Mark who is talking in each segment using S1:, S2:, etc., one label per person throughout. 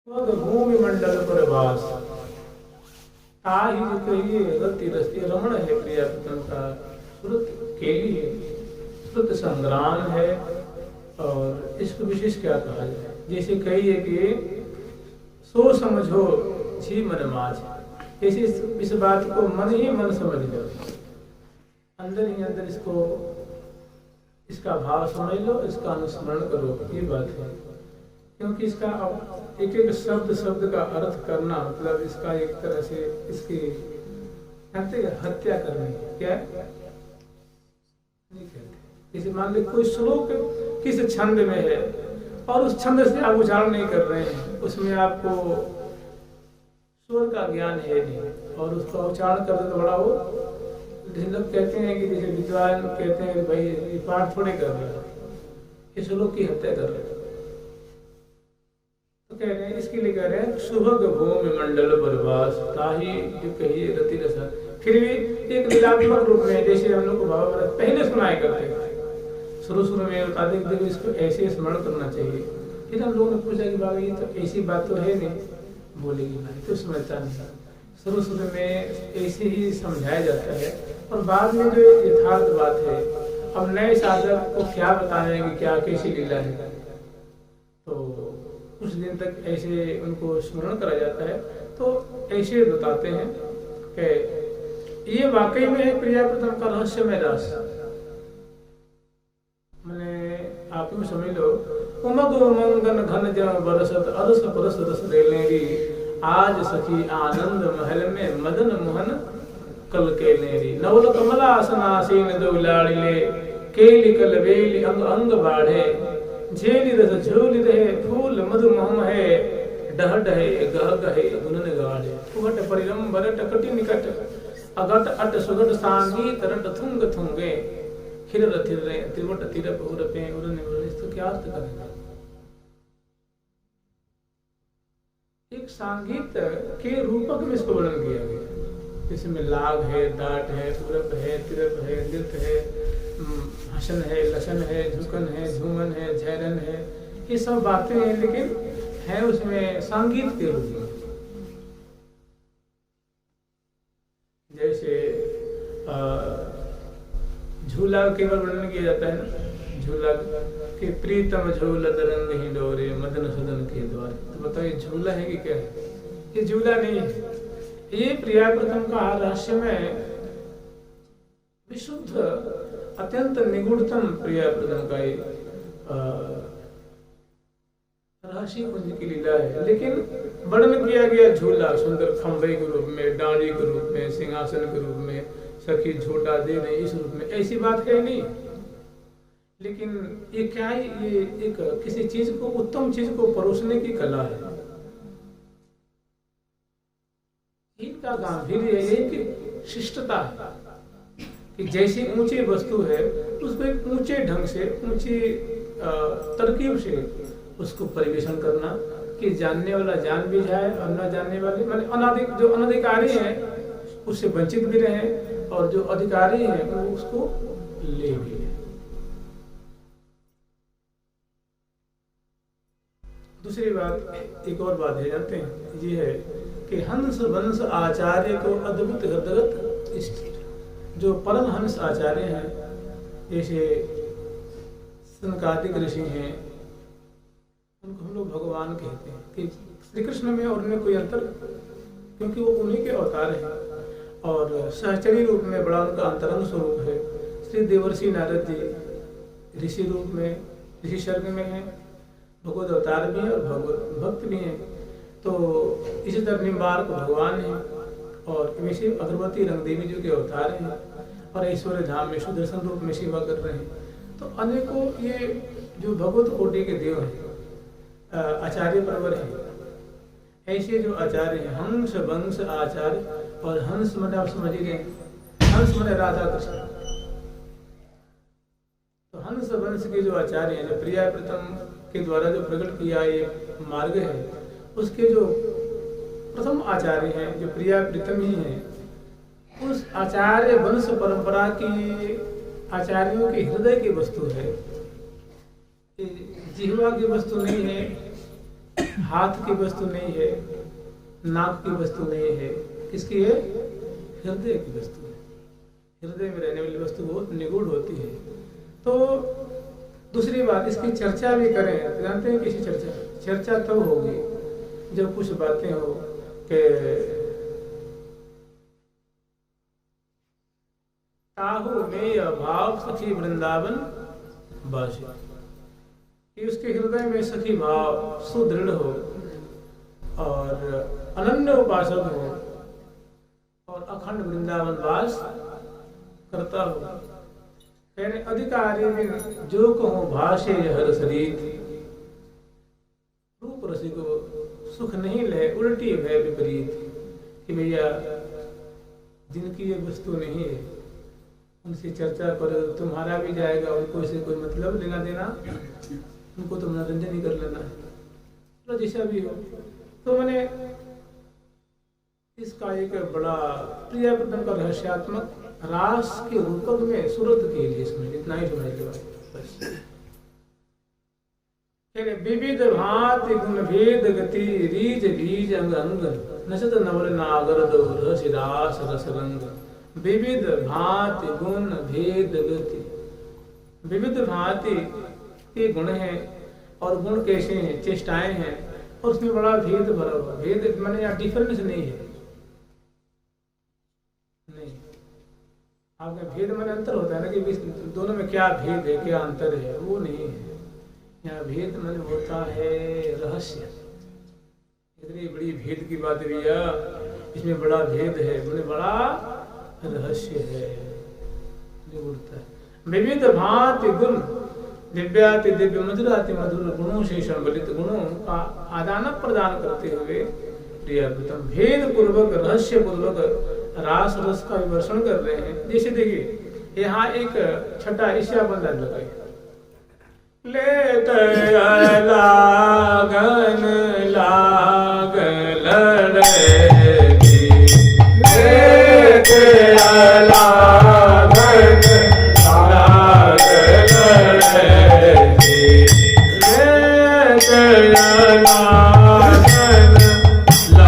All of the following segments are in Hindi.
S1: भूमि मंडल पर वास ताहि जो कहिए रति रति रमण है प्रिया प्रथम का श्रुत केली है, श्रुत संग्राम है। और इसको विशेष क्या कहा जाए, जैसे कहिए कि सो समझो जी मन माज, जैसे इस बात को मन ही मन समझ लो, अंदर ही अंदर इसका भाव समझ लो, इसका अनुस्मरण करो, ये बात है। क्योंकि इसका एक एक शब्द शब्द का अर्थ करना मतलब इसका एक तरह से इसकी हत्या करनी है। क्या नहीं कहते, जैसे मान लो कोई श्लोक किस छंद में है और उस छंद से आप उच्चारण नहीं कर रहे हैं, उसमें आपको स्वर का ज्ञान है नहीं और उसका उच्चारण करते तो बड़ा वो लोग कहते हैं कि जैसे विद्वान कहते हैं कि भाई ये पाठ थोड़े कर रहे हैं, ये श्लोक की हत्या कर रहे हैं। तो कह रहे हैं, इसके लिए कह रहे हैं सुभग भूमि मंडल बरवास ताहि जो कहिए रति रसा। फिर भी एक लीलात्मक रूप में जैसे हम लोग को बाबा महाराज पहले सुनाया करते थे, शुरू में बता दें कि इसको ऐसे स्मरण करना चाहिए। फिर हम लोगों ने पूछा कि बाबा ये तो ऐसी बात तो है नहीं, बोलेगी भाई तो समझता नहीं। शुरू में ऐसे ही समझाया जाता है और बाद में जो यथार्थ बात है, अब नए साधक को क्या बताने कि क्या कैसी लीला है, तो कुछ दिन तक ऐसे उनको स्मरण करा जाता है। तो ऐसे बताते हैं कि ये वाकई में प्रिया प्रथम का रहस्यमय रास, मैंने आप ही समझ लो, उमग उमंगन घन जन बरसत अरस परस रस रेलेरी, आज सखी आनंद महल में मदन मोहन कल के नेरी, नवल कमलासनासीन दो लाड़िले, केली कल बेली अंग अंग बाढ़े, झेली रस झोली रहे फूल मधु मोह है, डहड है गह है गुनन गाढ़े, फुगट परिरंबर टकटी निकट, अगट अट सुगट सांगीत रट थुंग थुंगे, खिर थिरे त्रिवट तिरप उरपे उरने बोले। इसको क्या अर्थ करेंगे? एक संगीत के रूपक में इसको वर्णन किया गया, इसमें लाग है, डाट है, उरप है, तिरप है, नृत्य है, हसन है, लसन है, झुकन है, झूमन है, झैरन है, ये सब बातें हैं, लेकिन है उसमें संगीत के रूप में। जैसे झूला केवल वर्णन किया जाता है ना, झूला के प्रीतम झूलत रंग ही डोरे मदन सदन के द्वार, तो बताओ ये झूला है कि क्या है? ये झूला नहीं है, ये प्रिया प्रथम का रहस्य में विशुद्ध अत्यंत निगूढ़तम प्रिया प्रथम का रहस्य कुंज की लीला है। लेकिन वर्णन किया गया झूला सुंदर खंभे के रूप में, डांडी के रूप में, सिंहासन के रूप में, सखी झूठा दे रहे इस रूप में, ऐसी बात है नहीं। लेकिन ये क्या है, ये एक किसी चीज को, उत्तम चीज को परोसने की कला है। इनका गांधीर्य है कि शिष्टता है कि जैसी ऊंची वस्तु है उसको एक ऊंचे ढंग से, ऊंची तरकीब से उसको परिवेशन करना कि जानने वाला जान भी जाए और न जानने वाले माने जो अनधिकारी हैं उससे वंचित भी रहे और जो अधिकारी हैं वो उसको ले भी ले। दूसरी बात, एक और बात है जानते हैं, ये है कि हंस वंश आचार्य को अद्भुत हृदगत इष्ट, जो परम हंस आचार्य हैं, जैसे सनकादिक ऋषि हैं, उनको हम लोग भगवान कहते हैं कि श्री कृष्ण में और उनमें कोई अंतर, क्योंकि वो उन्हीं के अवतार हैं और सहचरी रूप में बड़ा उनका अंतरंग स्वरूप है। श्री देवर्षि नारद जी ऋषि रूप में, ऋषि सर्ग में हैं, भगवत अवतार भी हैं और भगवत भक्त भी हैं। तो इसी तरह निम्बार्क भगवान हैं और वैसे अगरबत्ती रंगदेवी जी के अवतार हैं और ऐश्वर्य धाम में सुदर्शन रूप में सेवा कर रहे हैं। तो अनेकों ये जो भगवत कोटि के देव हैं, आचार्य परवर हैं, ऐसे जो आचार्य हैं, हंस वंश आचार्य, और हंस मैंने आप समझ ही गए, हंस मैंने राधा कृष्ण। तो हंस वंश के जो आचार्य हैं, जो प्रिया प्रथम के द्वारा जो प्रकट किया ये मार्ग है, उसके जो प्रथम आचार्य हैं, जो प्रिया प्रीतम ही हैं, उस आचार्य वंश परंपरा की आचार्यों के हृदय की वस्तु है, जिह्वा की वस्तु नहीं है, हाथ की वस्तु नहीं है, नाक की वस्तु नहीं है, किसकी है? हृदय की वस्तु है। हृदय में रहने वाली वस्तु बहुत निगूढ़ होती है। तो दूसरी बात, इसकी चर्चा भी करें। जानते हैं किसी चर्चा तब होगी जब कुछ बातें हो कि ताहु में भाव सखी वृंदावन बासी, कि उसके हृदय में सखी भाव सुदृढ़ हो और अनन्य उपासक हो और अखंड वृंदावन वास करता हो। कहने अधिकारी में जो कहो भाषे हर शरीर, रूप रसी को सुख नहीं ले उल्टी भय विपरीत, कि भैया जिनकी ये वस्तु नहीं है उनसे चर्चा करो, तुम्हारा भी जाएगा, उनको इसे कोई मतलब लेना देना, उनको तो मनोरंजन ही कर लेना है, तो जैसा भी हो। तो मैंने इसका एक बड़ा प्रिय प्रदम का रहस्यात्मक रास के रूपक में सूरत के लिए इसमें इतना ही समझ के बाद विविध भांति गुण भेद गति रीज बीज अंग अंग नशत नवल नागर दौर सिरास रस रंग। विविध भांति गुण भेद गति, विविध भांति के गुण हैं और गुण कैसे हैं, चेष्टाएं हैं, और उसमें बड़ा भेद भरा हुआ। भेद माने यहाँ डिफरेंस नहीं है, नहीं आपका भेद माने अंतर होता है ना कि दोनों में क्या भेद है, क्या अंतर है, वो नहीं है। यहाँ भेद माने होता है रहस्य। इतनी बड़ी भेद की बात भैया, इसमें बड़ा भेद है, मैंने बड़ा रहस्य है जो उड़ता है। विविध भांति गुण दिव्याति दिव्य मधुराति मधुर गुणों से संबलित गुणों का आदान प्रदान करते हुए प्रियतम भेद पूर्वक रहस्य पूर्वक रास रस का विवर्षण कर रहे हैं। जैसे देखिए यहाँ एक छठा ईशा बंदा लगाए लेते लागन लाग लड़ेगी, लेते लागन लाग लड़ेगी, लेते लागन लाग लड़ेगी, लेते लागन लाग लड़ेगी।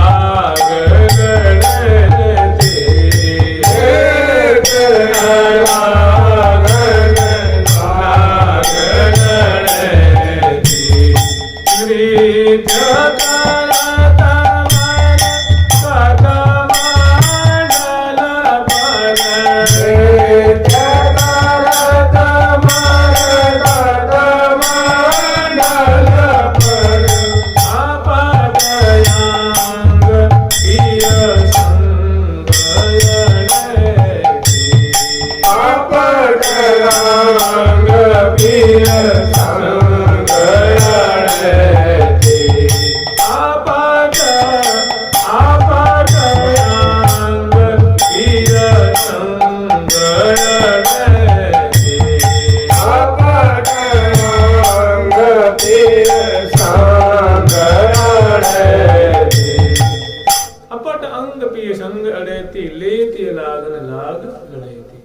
S1: अपट अंग पिय संग अड़ेती लेती लागन लाग लड़ेती।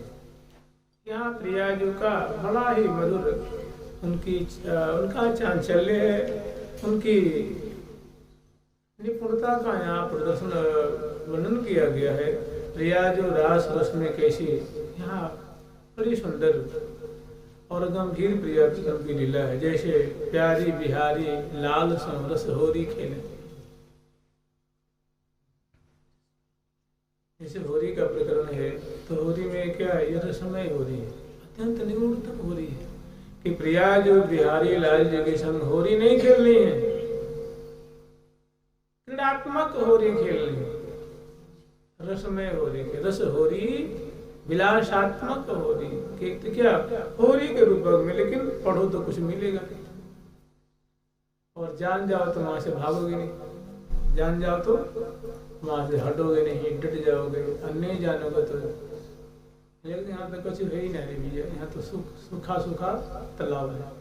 S1: यहाँ प्रियाजू का बड़ा ही मधुर उनका चांचल्य है, उनकी निपुणता का यहाँ प्रदर्शन वर्णन किया गया है। प्रियाजू रास रस में कैसी यहाँ बड़ी सुंदर और गंभीर प्रिया की लीला है। जैसे प्यारी बिहारी लाल समरस होरी खेले, जैसे होरी का प्रकरण है तो होरी में क्या है, ये रसमय होरी है, अत्यंत निगूढ़तम होरी है कि प्रिया जो बिहारी लाल जी के संग होरी नहीं खेलनी है, क्रीडात्मक होरी खेलनी है, रसमय होरी के रस होरी विलासात्मक होरी के क्या होरी के रूपक में, लेकिन पढ़ो तो कुछ मिलेगा नहीं और जान जाओ तो वहां से भागोगे नहीं, जान जाओ तो वहां से हटोगे नहीं, डट जाओगे, अन्य जानोगे तो। लेकिन यहाँ पे कुछ है ही नहीं भैया, यहाँ तो सूखा सूखा तालाब है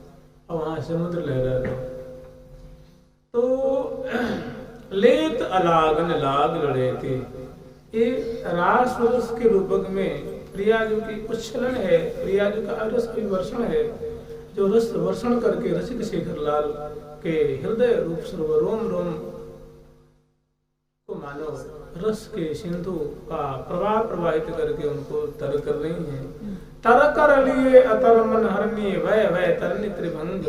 S1: और वहां समुद्र लहरा रहा है। तो लेत अलागन लाग लड़े थे, ये रास रस के रूपक में प्रियाजू की उच्छलन है, प्रियाजू का रस विवर्षण है, जो रस वर्षण करके रसिक शेखर लाल के हृदय रूप सर्व रोम रोम को मानो रस के सिंधु का प्रवाह प्रवाहित करके उनको तर कर रही हैं। तर कर लिए अतर मन हरनी वह वह तरनी त्रिभंग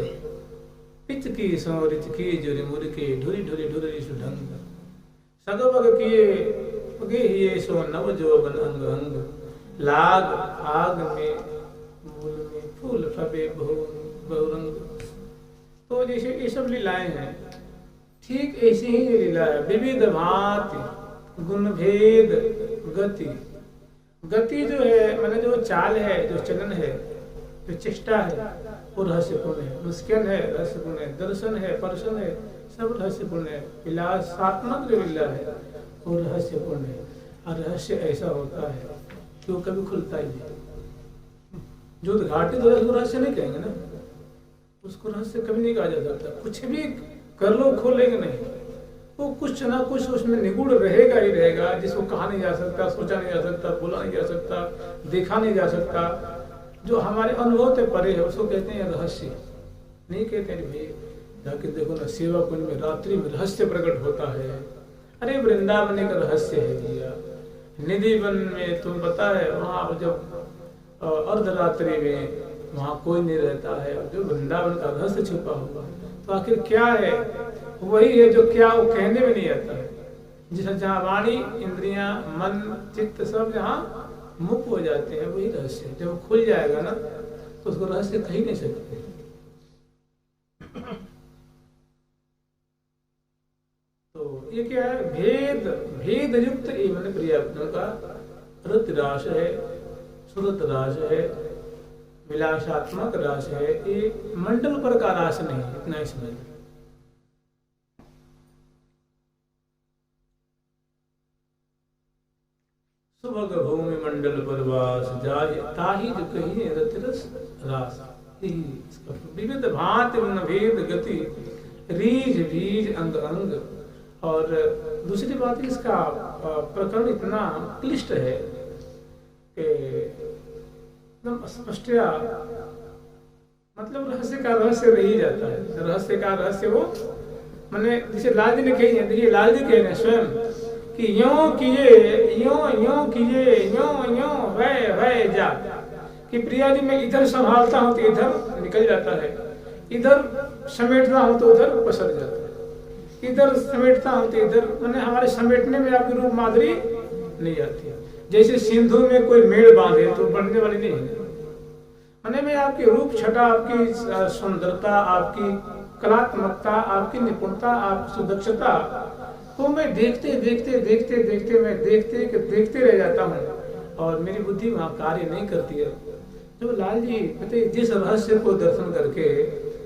S1: पिच की सौरिच की जुरी मुर के ढुरी ढुरी ढुरी सुढंग सगवग किए उगे हिये सो नव जोबन अंग अंग लाग आग में मूल में फूल फबे बहुरंग। तो जैसे ये सब लीलाएं हैं, ठीक ऐसी ही ये लीला है। विविध भांति गुण भेद गति, गति जो है माने जो चाल है, जो चलन है, जो चेष्टा है वो रहस्यपूर्ण है। मुस्किन है रहस्यपूर्ण है, दर्शन है पर्शन है सब रहस्यपूर्ण है। विलासात्मक जो लीला है वो रहस्यपूर्ण है। और रहस्य ऐसा होता है कि वो कभी खुलता ही नहीं। जो उद्घाटित हो उसको रहस्य नहीं कहेंगे ना, उसको रहस्य कभी नहीं कहा जा सकता। कुछ भी कर लो खोलेंगे नहीं, वो कुछ ना कुछ उसमें निगूढ़ रहेगा ही रहेगा, जिसको कहा नहीं जा सकता, सोचा नहीं जा सकता, बोला नहीं जा सकता, देखा नहीं जा सकता। जो हमारे अनुभव से परे है उसको कहते हैं रहस्य। नहीं कहते हैं भाई जाके देखो ना सेवा कुंज में रात्रि में रहस्य प्रकट होता है। अरे वृंदावन एक रहस्य है भैया। निधि वन में तुम पता है वहाँ जब अर्धरात्रि में वहाँ कोई नहीं रहता है, जो वृंदावन का रहस्य छुपा हुआ तो आखिर क्या है? वही है जो क्या वो कहने में नहीं आता है। जिस जहाँ वाणी इंद्रियां मन चित्त सब जहाँ मुक्त हो जाते हैं वही रहस्य है। जब खुल जाएगा ना तो उसको रहस्य कह ही नहीं सकते। तो ये क्या है? भेद भेद युक्त मैंने प्रियात्म का रत राश है, सुरत राश है, विलासात्मक राश है। ये मंडल पर का राश नहीं, इतना ही समझ। सुभग भूमि मंडल पर वास जाहि ताहि जो कही रतिरस रास। विविध भांति भेद गति रीज बीज अंग अंग। और दूसरी बात इसका प्रकरण इतना क्लिष्ट है कि एकदम स्पष्टया मतलब रहस्य का रहस्य रह ही जाता है। रहस्य का रहस्य वो मैंने जिसे लाल जी ने कही है, देखिए लाल जी कह रहे हैं स्वयं कि यों किए यों किए यों वह जा कि प्रिया जी मैं इधर संभालता हूँ तो इधर निकल जाता है, इधर समेटता हूँ तो उधर पसर जाता है, इधर समेटता हूँ तो इधर। मैंने हमारे समेटने में आपकी रूप माधुरी नहीं आती। जैसे सिंधु में कोई मेड़ बांधे तो बनने वाली नहीं है। मैंने में आपकी रूप छटा, आपकी सुंदरता, आपकी कलात्मकता, आपकी निपुणता, आपकी सुदक्षता को मैं देखते देखते देखते देखते मैं देखते रह जाता हूँ और मेरी बुद्धि वहाँ कार्य नहीं करती है। तो लाल जी कहते जिस रहस्य को दर्शन करके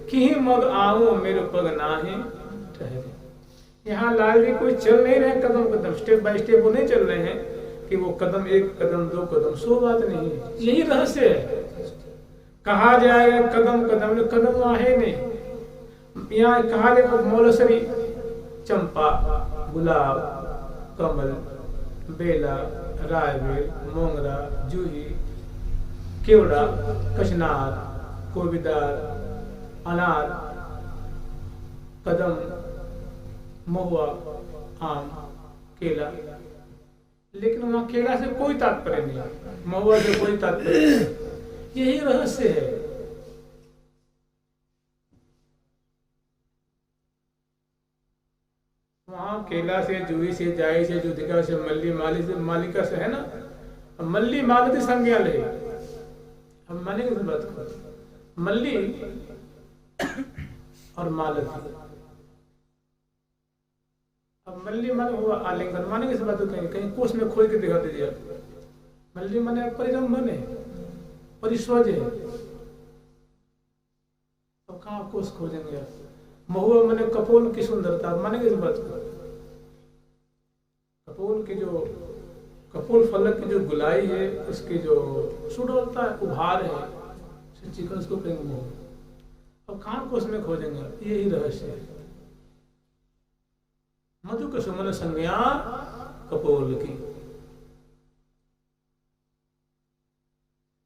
S1: कि मग आओ मेरे पग नाहे ठहरे। यहाँ लाल जी कोई चल नहीं रहे कदम कदम, स्टेप बाय स्टेप वो नहीं चल रहे हैं कि वो कदम एक कदम दो कदम, सो बात नहीं है। यही रहस्य है। कहा जाए कदम कदम कदम वहाँ है नहीं। यहाँ कहा जाए मौलसरी चंपा गुलाब कमल बेला रायबेल मोंगरा जूही केवड़ा कचनार कोबिदार अनार कदम महुआ आम केला, लेकिन वहाँ केला से कोई तात्पर्य नहीं, महुआ से कोई तात्पर्य नहीं। यही रहस्य है। वहाँ केला से जूही से जाई से जुदिका से मल्ली माली से मालिका से है ना, मल्ली मालती संज्ञा ले। हम मानेंगे इस बात को, मल्ली और मालती। अब मल्ली मन हुआ आलिंगन, मानेंगे इस बात को? कहीं कहीं कोष में खोज के दिखा दीजिए। मल्ली माने परिरंभन है, परिस्वज है, तो कहाँ कोष खोजेंगे आप? महुआ मैंने कपोल की सुंदरता, मानेंगे इस बात को? कपोल की जो कपोल फलक की जो गुलाई है, उसकी जो सुडोलता है, उभार है, चिकन उसको कहेंगे महुआ। अब कहाँ कोष में खोजेंगे? यही रहस्य है। मधु के सुमन संज्ञा कपोल की।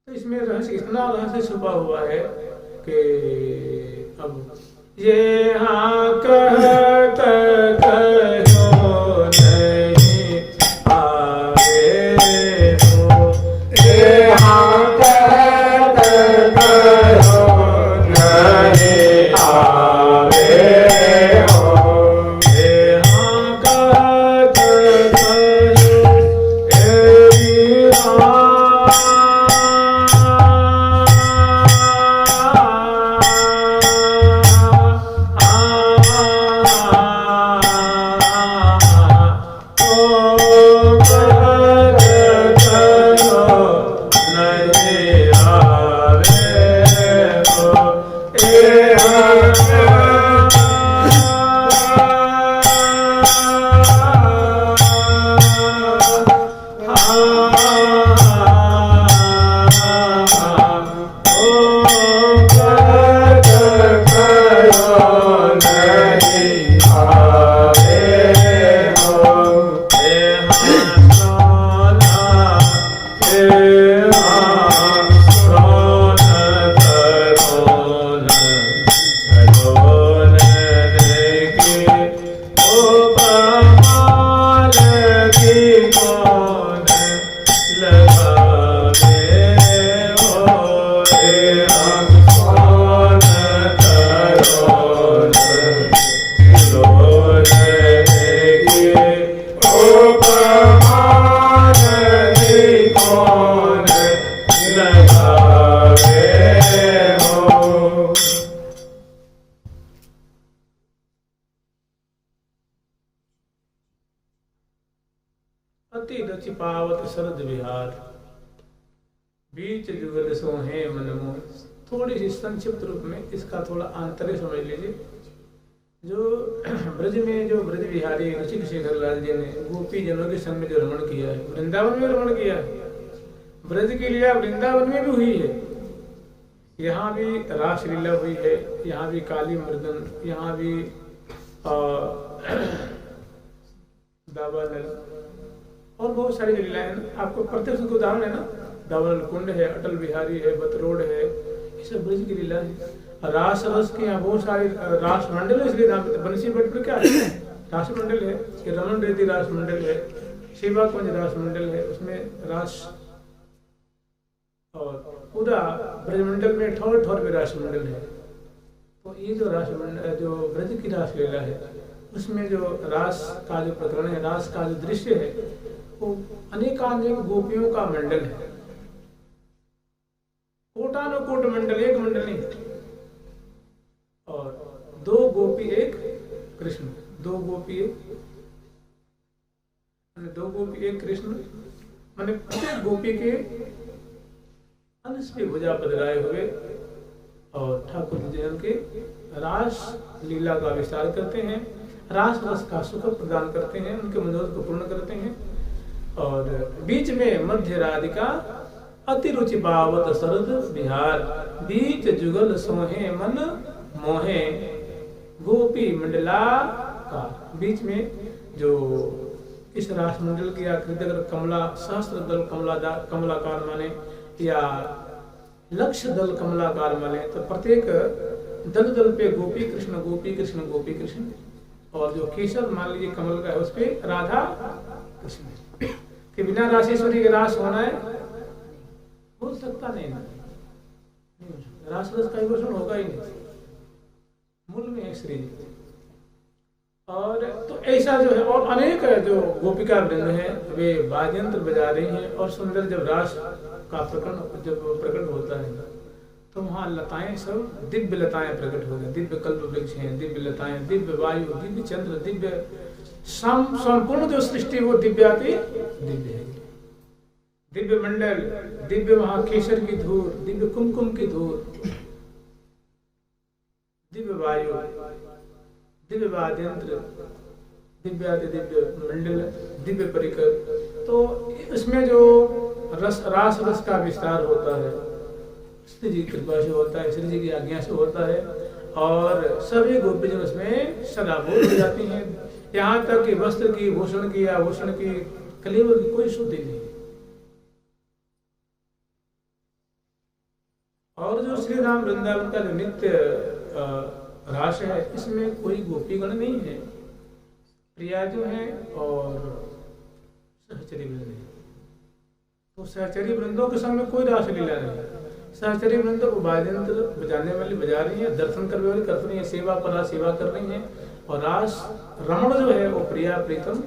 S1: तो इसमें रहस्य, इतना रहस्य छुपा हुआ है कि अब ये हाँ कहत कहो नहीं आवे हो, ये हाँ कहत कहो नहीं आवे हो, ये हाँ कहत कहो एरी अति रचि पावत शरद विहार, बीच जुगल सोहे मनमोह। थोड़ी सी संक्षिप्त रूप में इसका थोड़ा आंतर्य समझ लीजिए। जो ब्रज में जो ब्रज विहारी ऋषिक शेखर लाल जी ने गोपी जनों के संग में जो रमण किया है, वृंदावन में रमण किया है, ब्रज की लीला वृंदावन में भी हुई है। यहाँ भी रास लीला हुई है, यहाँ भी काली मर्दन, यहाँ भी दावानल और बहुत सारी लीलाएं हैं। आपको प्रत्यक्ष उदाहरण है ना, दावानल कुंड है, अटल बिहारी है, बतरोड़ है, ये सब ब्रज की लीला है। रास रस के यहाँ बहुत सारे रास मंडल है, इसलिए नाम बंसी भट्ट में क्या है रास मंडल है, ये रमन रेती रास मंडल है, शिवा कुंज रास मंडल है, उसमें रास और पूरा ब्रजमंडल में ठौर ठौर पे रास मंडल है। तो ये जो रास मंडल जो ब्रज की रास लीला है, उसमें जो रास का जो प्रकरण है, रास का जो दृश्य है, वो अनेकानेक गोपियों का मंडल है। कोटानुकोट मंडल, एक मंडल नहीं, और दो गोपी एक कृष्ण, दो गोपी एक कृष्ण, माने प्रत्येक गोपी के अंश पे भुजा पधराए हुए और ठाकुर जी उनके रास लीला का विस्तार करते हैं, रास रस का सुख प्रदान करते हैं, उनके मनोरथ को पूर्ण करते हैं। और बीच में मध्य राधिका अति रुचि पावत शरद विहार, बीच जुगल सोहे मन मोहे गोपी मंडला का। बीच में जो इस रास मंडल की आकृति अगर कमला सहस्त्र दल कमलाकार माने या लक्ष्य दल कमलाकार माने, तो प्रत्येक दल दल पे गोपी कृष्ण गोपी कृष्ण गोपी कृष्ण, और जो केशव मान लीजिए कमल का है उस पे राधा कृष्ण। कि बिना रासेश्वरी के रास होना है, हो सकता नहीं ना, रास रस का विवर्षण होगा ही नहीं, मूल में है श्री। और तो ऐसा जो है, और अनेक जो गोपिका वृंद है वे वाद्यंत्र बजा रही हैं, और सुंदर जब रास का प्रकट होता है तो वहाँ लताएं सब दिव्य लताएं प्रकट हो गई, दिव्य कल्प वृक्ष हैं, दिव्य लताएं, दिव्य वायु, दिव्य चंद्र, दिव्य संपूर्ण जो सृष्टि वो दिव्याति दिव्य है। दिव्य मंडल, दिव्य वहाँ केसर की धूल, दिव्य कुमकुम की धूल, दिव्य वायु, दिव्य वाद्यंत्र, दिव्याति दिव्य मंडल, दिव्य परिकर। तो इसमें जो रास रस का विस्तार होता है, श्री जी की कृपा से होता है, श्री जी की आज्ञा से होता है, और सभी गोपीजन उसमें सदाबोध हो जाती हैं। यहाँ तक कि वस्त्र की, भूषण की, आभूषण की, कलेवर की कोई शुद्धि नहीं। और जो श्री राम वृंदावन का जो नित्य रास है इसमें कोई गोपीगण नहीं है, प्रिया जो है और सहचरी वृंद है। तो सहचरी वृंदों के संग में कोई रास लीला नहीं। सहचरी वृंद वाद्यंत्र बजाने वाली बजा रही है, दर्शन करने वाली कर रही है, सेवा परा सेवा कर रही है, और रास रमण जो है वो प्रिया प्रीतम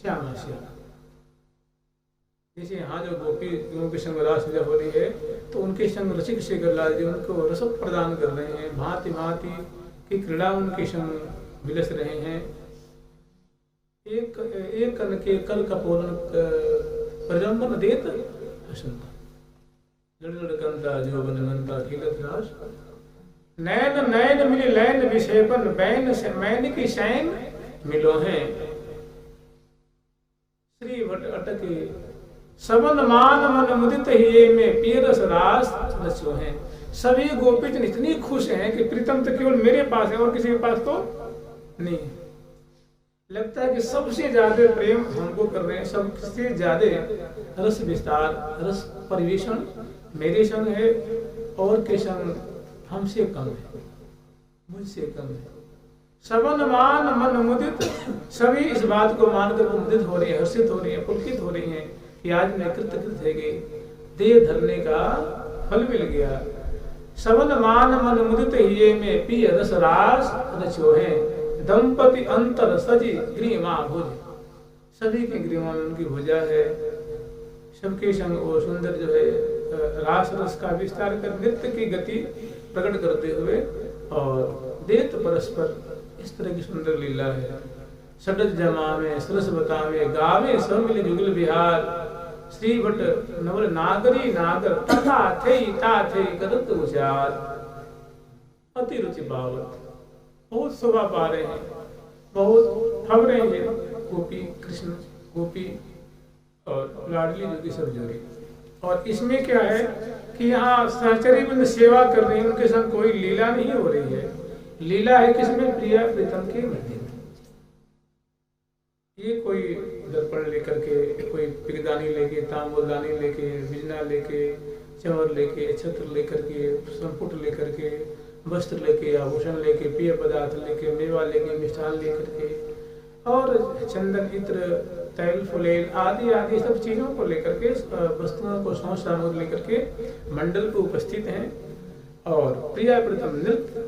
S1: श्यामा श्याम। जैसे यहाँ जो गोपियों के संग रास लीला हो रही है तो उनके संग रसिक शेखर लाल जी उनको रस प्रदान कर रहे हैं, भांति भांति की क्रीड़ा उनके संग विलस रहे हैं। एक कन के कल कपोलन प्रजंबन देत हसंता लड़कंता जो बनंता खिलत रास नैन नैन मिले लैन विषेपन बैन से मैन की शैन मिलो हैं श्री भट अटके सबन मान मन मुदित ही में पीरस रास रचो हैं। सभी गोपीजन इतनी खुश हैं कि प्रीतम तो केवल मेरे पास है और किसी के पास तो नहीं। लगता है कि सबसे ज्यादा प्रेम हमको कर रहे हैं, सबसे ज्यादा रस विस्तार रस परिवेशन मेरे संग है और के संग हमसे कम है, मुझसे कम है। सबन मान मन मुदित, सभी इस बात को मानकर वो मुदित हो रही है, हर्षित हो रही है, पुलकित हो रही है कि आज मैं कृतकृत है गई, देह धरने का फल मिल गया। सबन मान मन मुदित हिये में पिय रस रास रचो है दंपति अंतर सजी ग्रीमा भुज। सभी के ग्रीवा में उनकी भुजा है, सबके संग वो सुंदर जो है रास रस का विस्तार कर नृत्य की गति प्रकट करते हुए और देत परस्पर इस तरह की सुंदर लीला है। सडज जमा में सरस बतावे गावे सब मिले जुगल बिहार श्री भट नवल नागरी नागर तथा थे करत उचार अति रुचि बावत। बहुत शोभा पा रहे हैं, बहुत फब रहे हैं गोपी कृष्ण गोपी और लाडली जो की सब जोड़ी। और इसमें क्या है कि यहाँ सहचरी वृंद सेवा कर रहे हैं, उनके संग कोई लीला नहीं हो रही है। लीला है किसमें? प्रिया प्रीतम के मध्य में। ये कोई दर्पण लेकर के, कोई पिगदानी लेके, तांबूलदानी लेके, बिजना लेके, चंवर लेके, छत्र लेकर के, संपुट लेकर के, वस्त्र लेके, आभूषण लेके, पेय पदार्थ लेके, मेवा लेके, मिष्ठान लेकर के और चंदन इत्र तैल फुलेल आदि आदि सब चीजों को लेकर के, वस्तुओं को सौंस सामग्री लेकर के मंडल पे उपस्थित हैं और प्रिया प्रीतम नृत्य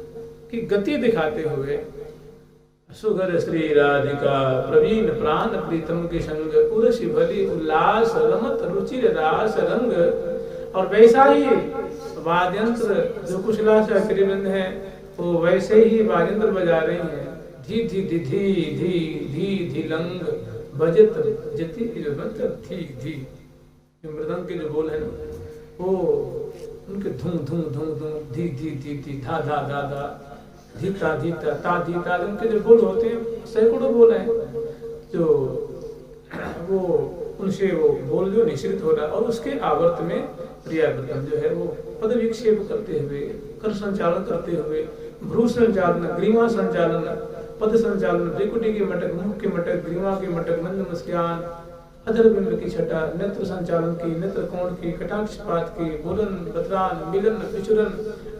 S1: की गति दिखाते हुए सुगर श्री राधिका प्रवीण प्राण प्रीतम के संग उर्वशी भली उल्लास रमत रुचिर रास रंग। और वैसा ही वाद्यंत्र जो कुशला सहचरी वृंद है वो वैसे ही वाद्यंत्र बजा रहे हैं। धी धी धी धी धी धी धी लंग बजत जति थी धी। मृदंग के जो बोल है ना वो उनके धूम धूम धूम धूम धी धी धी धी धा धा धा धा धीता धीता ता धीता, उनके जो बोल होते हैं सैकड़ों बोल हैं जो वो उनसे वो बोल जो निश्रित हो रहा है। और उसके आवर्त में प्रिया प्रीतम जो है वो पद विक्षेप करते हुए, कर संचालन करते हुए, भ्रू संचालन, ग्रीवा संचालन, पद संचालन, त्रिकुटी के मटक, मुख के मटक, ग्रीवा के मटक, मंद मुस्कान, अधर बिंब की छटा, नेत्र संचालन की, नेत्र कोण की, कटाक्षपात की, बोलन बतरान मिलन विचुरन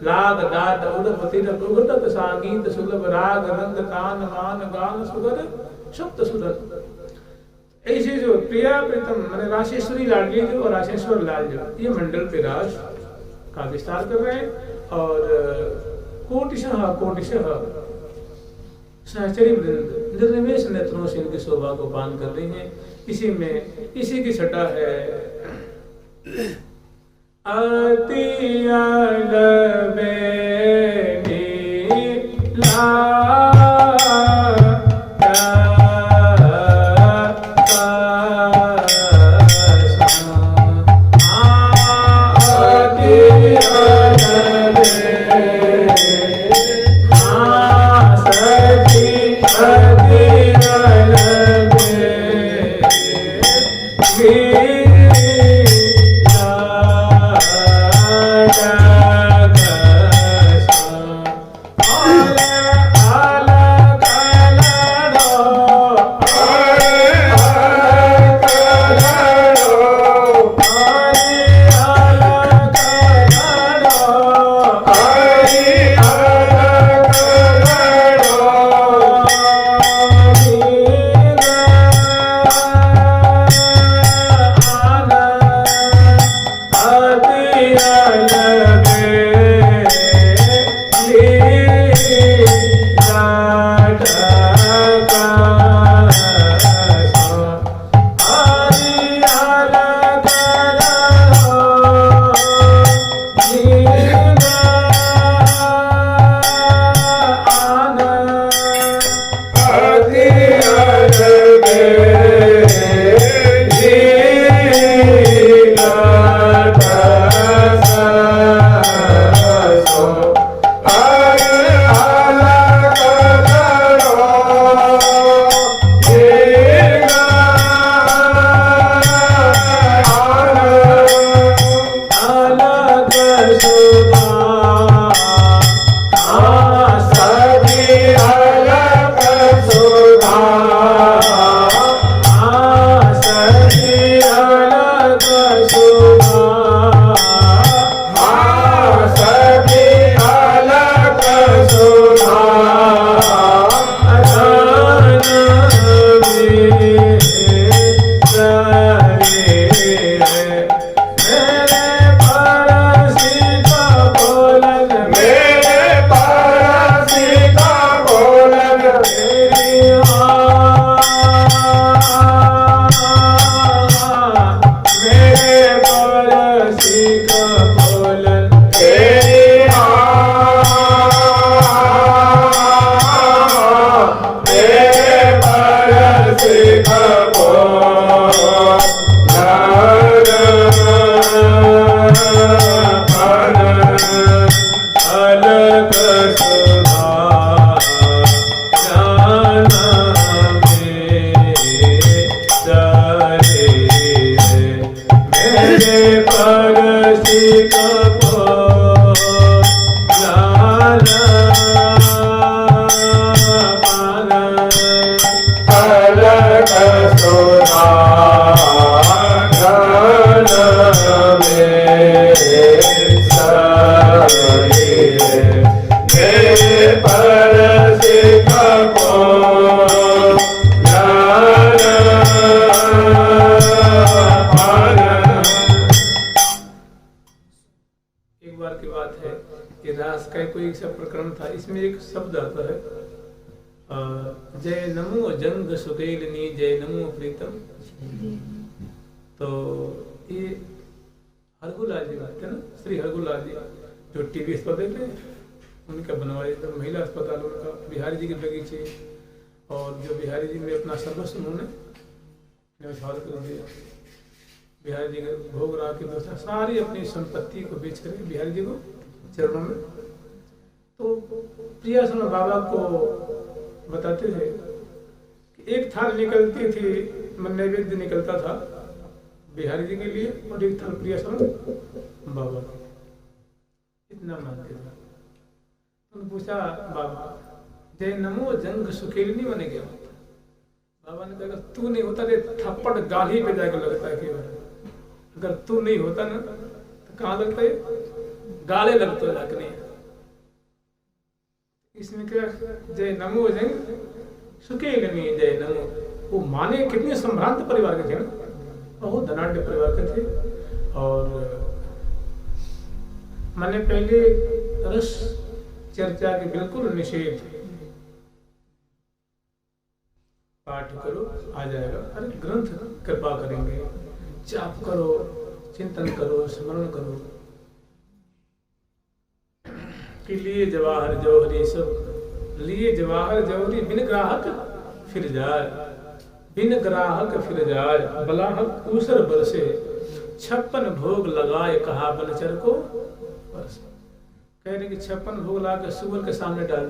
S1: लाग डाट उदप तिरक उगतक सांगीत सुलभ राग रंग तान मान गान सुगर सप्त सुरन। ऐसे जो प्रिया प्रीतम माने राशेश्वरी लाडली जो और राशेश्वर लाल जो ये मंडल पे रास का विस्तार कर रहे हैं और कोटिशः सहचरी वृंद निर्निमेष नेत्रों से इनकी शोभा को पान कर रही हैं। इसी की छटा है अति अलबेनी ला ala जय नमो जंग सुकेलनी जय नमो प्रीतम। तो ये हरगुलाल जी बात है ना, श्री हरगुलाल जी जो टीवी पर देखते हैं उनका बनवाए तो महिला अस्पताल उनका बिहारी जी के बगीचे, और जो बिहारी जी में अपना सर्वस्व उन्होंने न्यौछावर कर दिया। बिहारी जी के भोग राग के दोस्त सारी अपनी संपत्ति को बेच कर बिहारी जी को चरणों में। तो प्रियासन बाबा को बताते थे कि एक थाल निकलती थी, नैवेद्य निकलता था बिहारी जी के लिए, और एक थाल प्रियासन बाबा के, इतना मानते थे। उन्होंने पूछा बाबा जय नमो जंग सुकेलनी बने गया। बाबा ने कहा तू नहीं होता रे थप्पड़ गाली पे जाकर लगता है केवल, अगर तू नहीं होता ना तो कहाँ लगता है, गाले लगता है जाकर। इसमें क्या जय नमो जंग सुकेलनी जय नमो, वो माने कितने संभ्रांत परिवार के थे ना, बहुत धनाढ़ परिवार के थे। और मैंने पहले रस चर्चा के बिल्कुल निषेध, पाठ करो आ जाएगा, अरे ग्रंथ कृपा करेंगे, जाप करो, चिंतन करो, स्मरण करो कि लिए जवाहर जौहरी सब लिए जवाहर जौहरी, बिन ग्राहक फिर जाए, बिन ग्राहक फिर जाए, बलाहक ऊसर बरसे, 56 भोग लगाए कहा बनचर को बरस। कह रहे कि 56 भोग ला के सुअर के सामने डाल,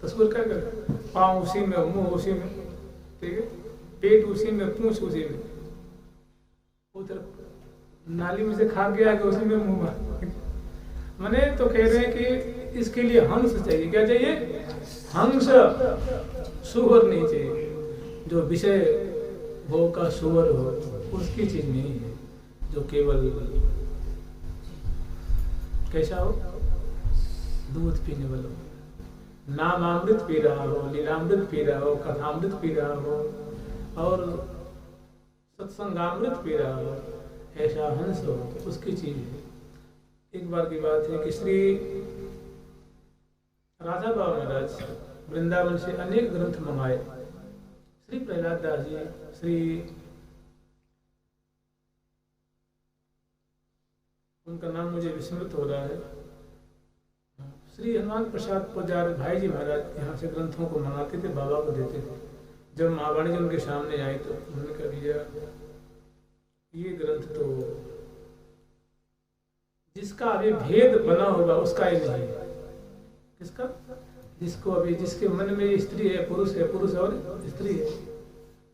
S1: तो सुअर क्या करे, पाँव उसी में, मुंह उसी में, ठीक है, पेट उसी में, पूंछ उसी में, उधर नाली में से खा गया कि उसी में मुंह मार। मने तो कह रहे हैं कि इसके लिए हंस चाहिए, क्या चाहिए, हंस, सुअर नहीं चाहिए। जो विषय भोग का सुअर हो उसकी चीज नहीं है, जो केवल कैसा हो, दूध पीने वाला हो, नामामृत पी रहा हो, लीलामृत पी रहा हो, कथामृत पी रहा हो, और सत्संगामृत पी रहा हो, ऐसा हंस हो, उसकी चीज है। एक बार की बात है कि श्री राधा बाबा महाराज वृंदावन से अनेक ग्रंथ मंगाए। श्री प्रहलाद दास जी, श्री उनका नाम मुझे विस्मृत हो रहा है, श्री हनुमान प्रसाद पुजारी भाई जी महाराज यहाँ से ग्रंथों को मंगाते थे, बाबा को देते थे। जब महावाणी जी उनके सामने आई तो उन्होंने कहा भैया ये ग्रंथ तो जिसका अभी भेद बना होगा उसका ही नहीं है। किसका? जिसको अभी जिसके मन में स्त्री है पुरुष और स्त्री है,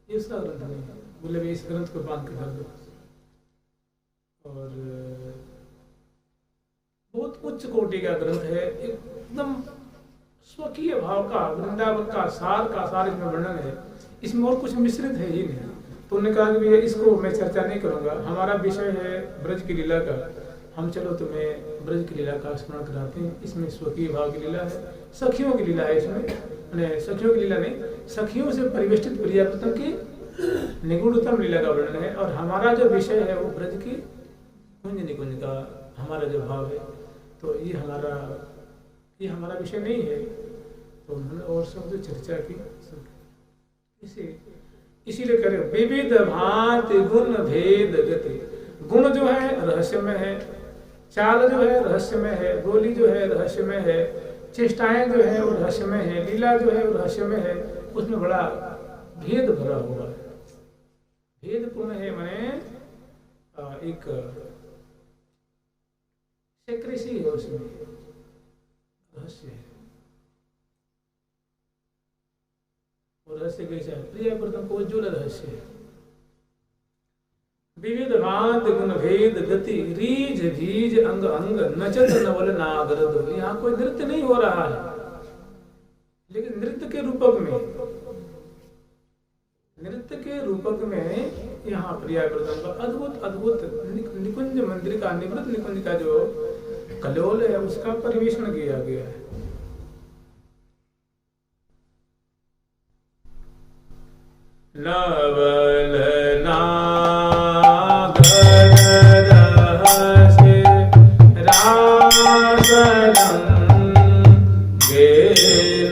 S1: ये उसका ग्रंथ नहीं है। बोले भी इस ग्रंथ को बांध के धर दो। और बहुत उच्च कोटि का ग्रंथ है, एकदम स्वकीय भाव का, वृंदावन का सार इसमें वर्णन है। इसमें और कुछ मिश्रित है ही नहीं। तो उन्होंने कहा कि भैया इसको मैं चर्चा नहीं करूंगा, हमारा विषय है ब्रज की लीला का। हम चलो तुम्हें ब्रज की लीला का स्मरण कराते हैं। इसमें स्वकीय भाव की लीला है, सखियों की लीला है। इसमें सखियों की लीला नहीं, सखियों से परिवेष्टित प्रियापतन की निगूढ़तम लीला का वर्णन है। और हमारा जो विषय है वो ब्रज की कुंज निकुंज का हमारा जो भाव है, तो ये हमारा विषय नहीं है। तो उन्होंने और सब जो चर्चा की इसीलिए कह रहे विविध भांति गुण भेद गति। गुण जो है रहस्यमय है, चाल जो है रहस्यमय है, बोली जो है रहस्यमय है, चेष्टाएं जो है वो रहस्यमय है, लीला जो है वो रहस्यमय है। उसमें बड़ा भेद भरा हुआ है, भेदपूर्ण है। मैंने एक सेक्रेसी है, उसमें रहस्य है। और रहस्य कैसा है? प्रियव्रतम को उज्ज्वल रहस्य है। विविध भांत गुण भेद गति रीज भीज अंग अंग नचत नवल नागरद। यहाँ कोई नृत्य नहीं हो रहा है, लेकिन नृत्य के रूपक में यहाँ प्रियव्रतम का अद्भुत निकुंज मंदिर का निवृत्त निकुंज का जो कलोल है उसका परिवेषण किया गया है। नवल नागर रहस्य रासरंगे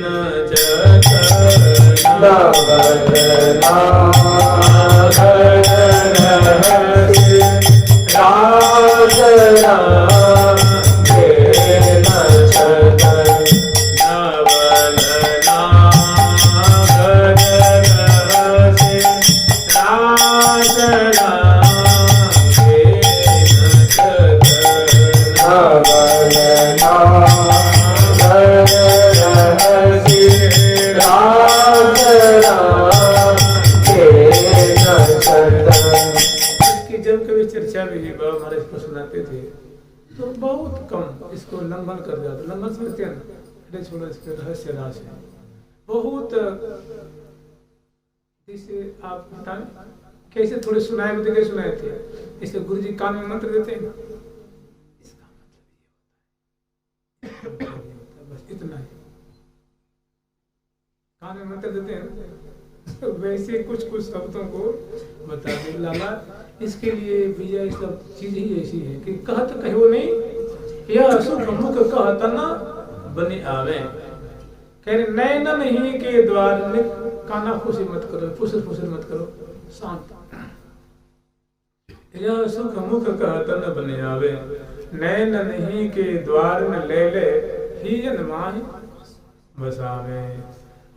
S1: नचत नवल नागर रहस्य रासरंगे नचत नवल जब कभी चर्चा में ही बाबा महाराज को सुनाते थे तो बहुत कम इसको लंघन कर जाते। लंघन समझते हैं ना, छोड़ो इसके रहस्य रास है बहुत। जैसे आप बताएं कैसे थोड़े सुनाए थे, कैसे सुनाए थे? इसे गुरु जी कान में मंत्र देते हैं, इसका मतलब ये होता है, बस इतना ही कान में मंत्र देते हैं। वैसे कुछ शब्दों को बता दे लाला। इसके लिए भैया ये सब चीज ही ऐसी है कि कहत कहो नहीं, यह सुख मुख कहत न बने आवे। कह रहे नैन नहीं के द्वार में काना फुसी मत करो, फुसर मत करो, शांत। यह सुख मुख कहत न बने आवे, नैन नहीं के द्वार में ले हीजन माहि बसावे।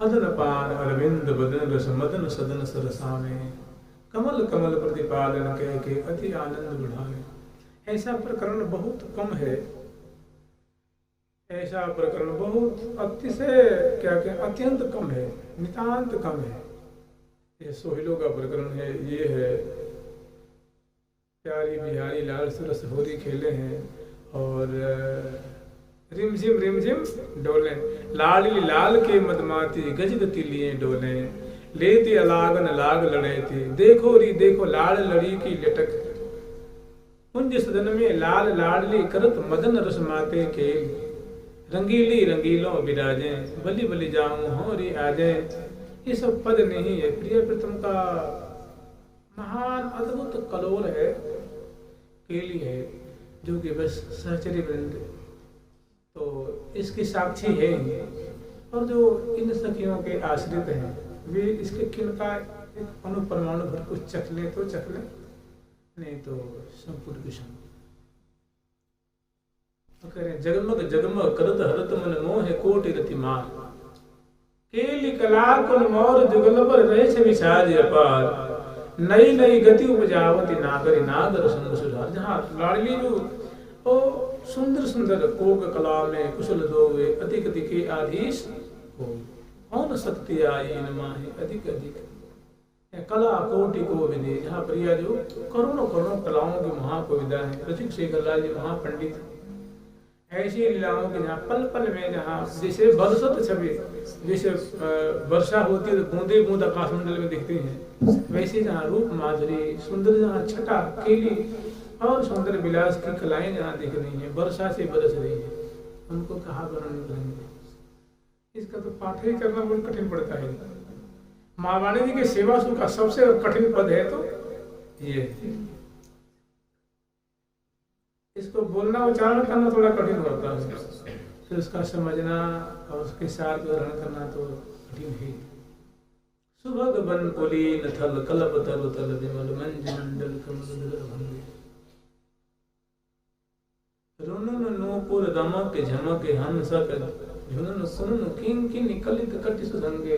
S1: अदन पान अरविंद बदन रस मदन सदन सरसावे, कमल कमल प्रतिपालन कह के अति आनंद बढ़ावे। ऐसा प्रकरण बहुत कम है, ऐसा प्रकरण बहुत अतिशय अत्यंत कम है, नितांत कम है। ये सोहिलों का प्रकरण है, ये है प्यारी बिहारी लाल सरस होरी खेले हैं और रिमझिम डोले। लाली लाल के मदमाती गजगती लिए डोले, लेते अलागन लाग लड़े थे। देखो री देखो लाल लड़ी की लटक, कुंज सदन में लाल लाडली करत मदन रस माते के। रंगीली रंगीलों विराजे, बलि बलि जाऊं हो री आजे। ये सब पद नहीं है, प्रियव्रतम का महान अद्भुत कलोल है, केली है, जो कि बस सहचरी वृंद तो इसकी साक्षी है। और जो इन सखियों के आश्रित हैं वे इसके किनका अणु परमाणु भर को चख ले तो चख ले, नहीं तो संपूर्ण विषम। कह रहे जगमग जगमग करत हरत मन मोह कोटि रति मार। केली कला कुल मोर जुगल पर रहे छवि साज अपार, नई नई गति उपजावती नागरी नागर संग सुधार। जहाँ लाडली जो ओ सुंदर सुंदर कोक कला में कुशल दोवे, अधिक अधिक आधीश हो, कौन शक्ति आई इन माहे अधिक अधिक कला कोटि को विदे। जहाँ प्रिया जो करोड़ों करोड़ों कलाओं के महाकविदा है, रसिक शेखरलाल जी महापंडित। ऐसी लीलाओं के जहाँ पल पल में, जहाँ जैसे बरसत छवि, जैसे वर्षा होती है तो बूंदे बूंद आकाश मंडल में दिखती हैं, वैसे जहाँ रूप माधुरी सुंदर, जहाँ छटा केली और सुंदर विलास की कलाएं जहाँ दिख रही हैं, वर्षा से बरस रही है, उनको कहाँ वर्णन करेंगे। इसका तो पाठ ही करना बहुत कठिन पड़ता है। माँ वाणी जी के सेवा सुख का सबसे कठिन पद है तो ये, इसको बोलना उच्चारण करना थोड़ा कठिन होता है, फिर उसका समझना और उसके सार ग्रहण करना तो कठिन है। सुभग बन पुलीन थल कलप तल तल विमल मंज मंडल कमल भंगे, रुनुन नूपुर दमक झमक हंसक झुनुन सुनुन किन किन कलित कटि सुधंगे।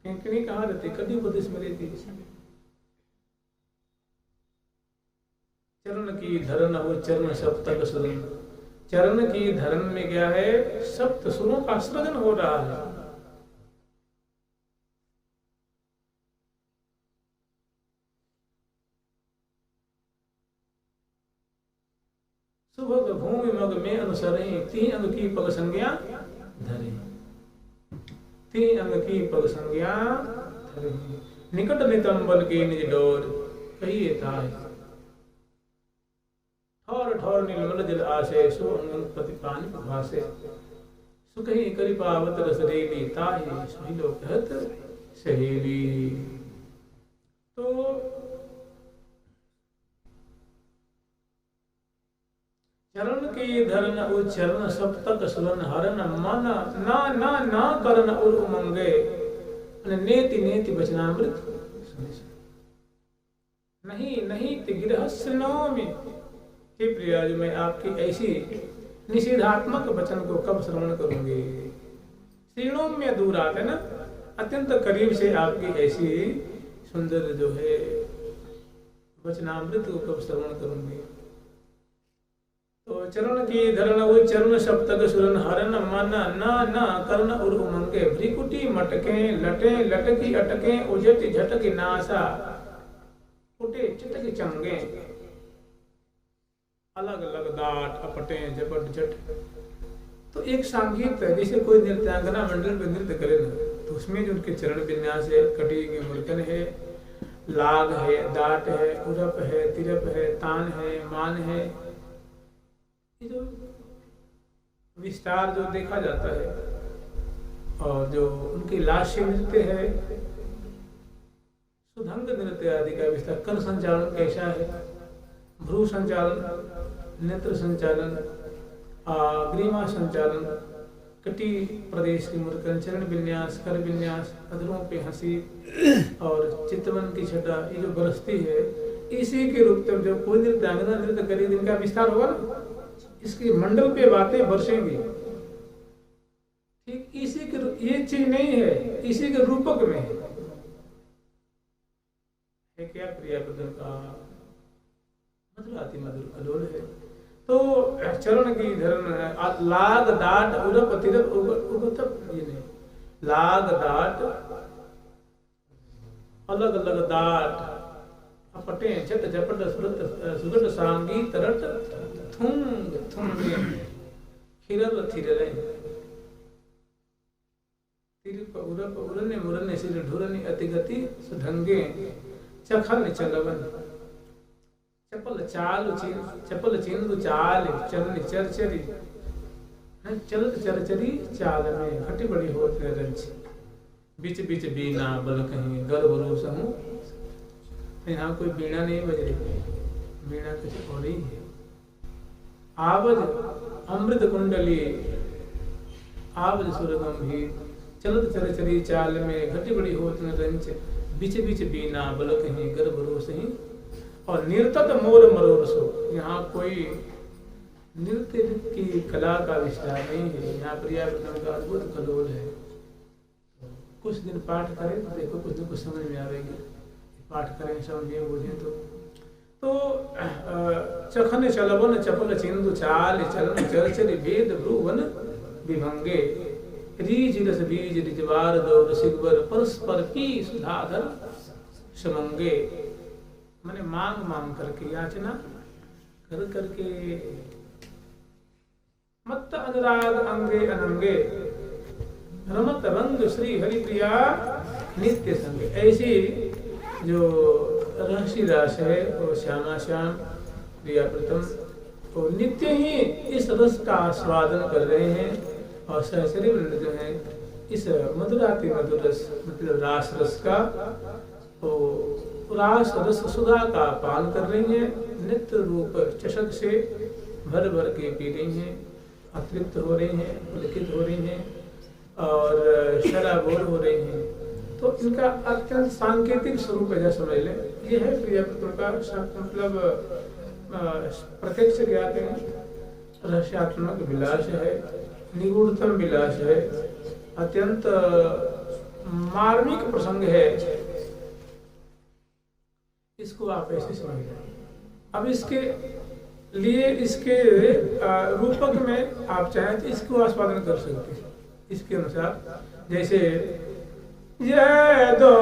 S1: किंकिणी कहाँ रहती, कभी उपदेश में रहती। चरण की धरन हो चरण सप्तक सुरन, चरण की धरन में क्या है, सप्त सुरों का सृजन हो रहा है। सुभग भूमि मग में अनुसरें, तीन अंग की पग संज्ञा धरे, तीन अंग की पग संज्ञा धरे। निकट नितंबल के निज डोर कहिए ताय, ठौर ठौर निर्मल जल आशय, सो अंगन पति पानी भासे। सुकही करी पावत रसरेली, ताहि सुहि लोक कहत सहेली। तो चरण की धरन ओ चरण सप्तक सुरन हरन, मन ना ना ना करन उर उमंगे, नेति नेति वचनामृत नहीं नहीं तिगिरहस्य नौमि। हे प्रिया जी, मैं आपकी ऐसी निषेधात्मक वचन को कब श्रवण करूंगी। श्रीणोम्य दूर आते ना, अत्यंत करीब से आपकी ऐसी सुंदर जो है वचनामृत को कब श्रवण करूंगी। तो चरण की धरण वो चरण सप्तक सुरन हरन, मन ना ना कर्ण उर उमंगे। भ्रिकुटी मटके लटे लटकी अटके, उजट झटकी नासा उठे चिटकी चंगे। अलग अलग दाट अपटे झपट झट। तो एक संगीत है, जैसे कोई नृत्यांगना मंडल में नृत्य करे ना, तो उसमें जो उनके चरण विन्यास है, कटी की मुर्कन है, लाग है, दाट है, उरप है, तिरप है, तान है, मान है, जो विस्तार जो देखा जाता है। और जो उनकी लास्य नृत्य है, सुधंग नृत्य आदि का विस्तार। कर संचालन कैसा है, भ्रू संचालन, नेत्र संचालन, ग्रीवा संचालन, कटी प्रदेश की मुर्कन, चरण विन्यास, कर विन्यास, अधरों पे हंसी और चितवन की छटा, ये जो बरसती है, इसी के रूप में जो कोई नृत्यांगना नृत्य करेगी, इनका विस्तार होगा ना, इसकी मंडल पे बातें बरसेंगी। ठीक इसी के, ये चीज नहीं है, इसी के रूपक में है क्या प्रिया बदन का मधुर अति मधुर अलोल है। तो चरण की धरण लाग दाट उरप तिरप उगतप, ये नहीं, लाग दाट अलग अलग दाट अपटे झट झपट सुगट सांगी तरट थुंग थुंगे खिरल थिरले तिरप उरप उरने मुरने सिर ढुरने अतिगति सुधंगे चखल चलवन चपल चाल चपल चिंदु चाल चलन चरचरी चलत चरचरी चाल में घटी बड़ी होत रंच बीच बीच बीना बल कहीं गर्भ रो समूह। यहाँ कोई बीणा नहीं बज रही, बीणा कुछ और ही है। आवज अमृत कुंडली आवज सुर गंभीर चलत चरचरी चाल में घटी बड़ी होत रंच बीच बीच बीना बल कहीं गर्भ रो सही। और निर्तत मोर मरोर सो, यहाँ कोई नृत्य की कला का विस्तार नहीं है। यहाँ प्रिया का अद्भुत कलोल है। कुछ दिन पाठ करें तो देखो कुछ दिन कुछ समझ में आएगी। पाठ करें समझें बूझें तो चखन चलवन चपल चिंदु चाल चलन चरचर भेद भ्रुवन विभंगे रीज रस बीज रिजवार दौर सिगवर परस्पर पी सुधाधर समंगे। मैंने मांग मांग करके याचना कर करके मत्त अनुराग अंगे अनंगे रमत रंग श्री हरिप्रिया नित्य संग। ऐसी जो रहस्य रास है वो श्यामा श्याम प्रिया प्रथम वो नित्य ही इस रस का आस्वादन कर रहे हैं और सहचरी वृंद जो है इस मधुराति मधुर रस मतलब रास रस का तो रास रस सुधा का पान कर रही हैं। नित्य रूप चषक से भर भर के पी रही हैं, अतृप्त हो रही हैं, पुलकित हो रही हैं और शराबोर हो रही हैं। तो इनका अत्यंत सांकेतिक स्वरूप ऐसा समझ लें, ये है प्रिया का मतलब प्रत्यक्ष ज्ञात है, रहस्यात्मक विलास है, निगूढ़तम विलास है, अत्यंत मार्मिक प्रसंग है। इसको आप ऐसे समझ लें। अब इसके लिए इसके रूपक में आप चाहें तो इसको आस्वादन कर सकते हैं इसके अनुसार। जैसे ये दो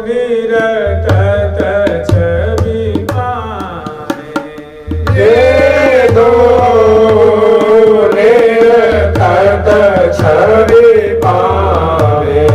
S1: निरतत छवि पावे, ये दो निरतत छवि पावे,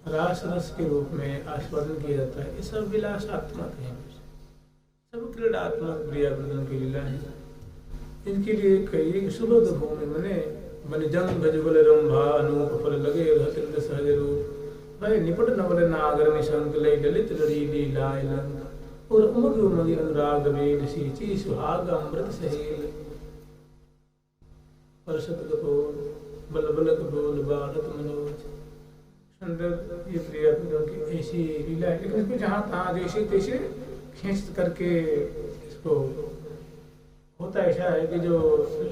S1: रास रस के रूप में आस्वादन किया जाता है। ये सब विलासात्मक है, सब क्रीडात्मक प्रियावृतन की लीला है। इनके लिए कई सुबह भूमि मने जंग गजबल रंभा अनूप फल लगे रहते सहज रूप भाई निपट नवल नागर निशंक लय ललित लड़ी लीला लंक और उमग उमग अनुराग वेद सींची सुहाग अमृत सहेल परसत कपोल बल बल कपोल बालत मनोज सुंदर। ये प्रियावृतन की ऐसी लीला है, लेकिन इसको जहाँ तहाँ जैसे तैसे खींच करके इसको होता ऐसा है कि जो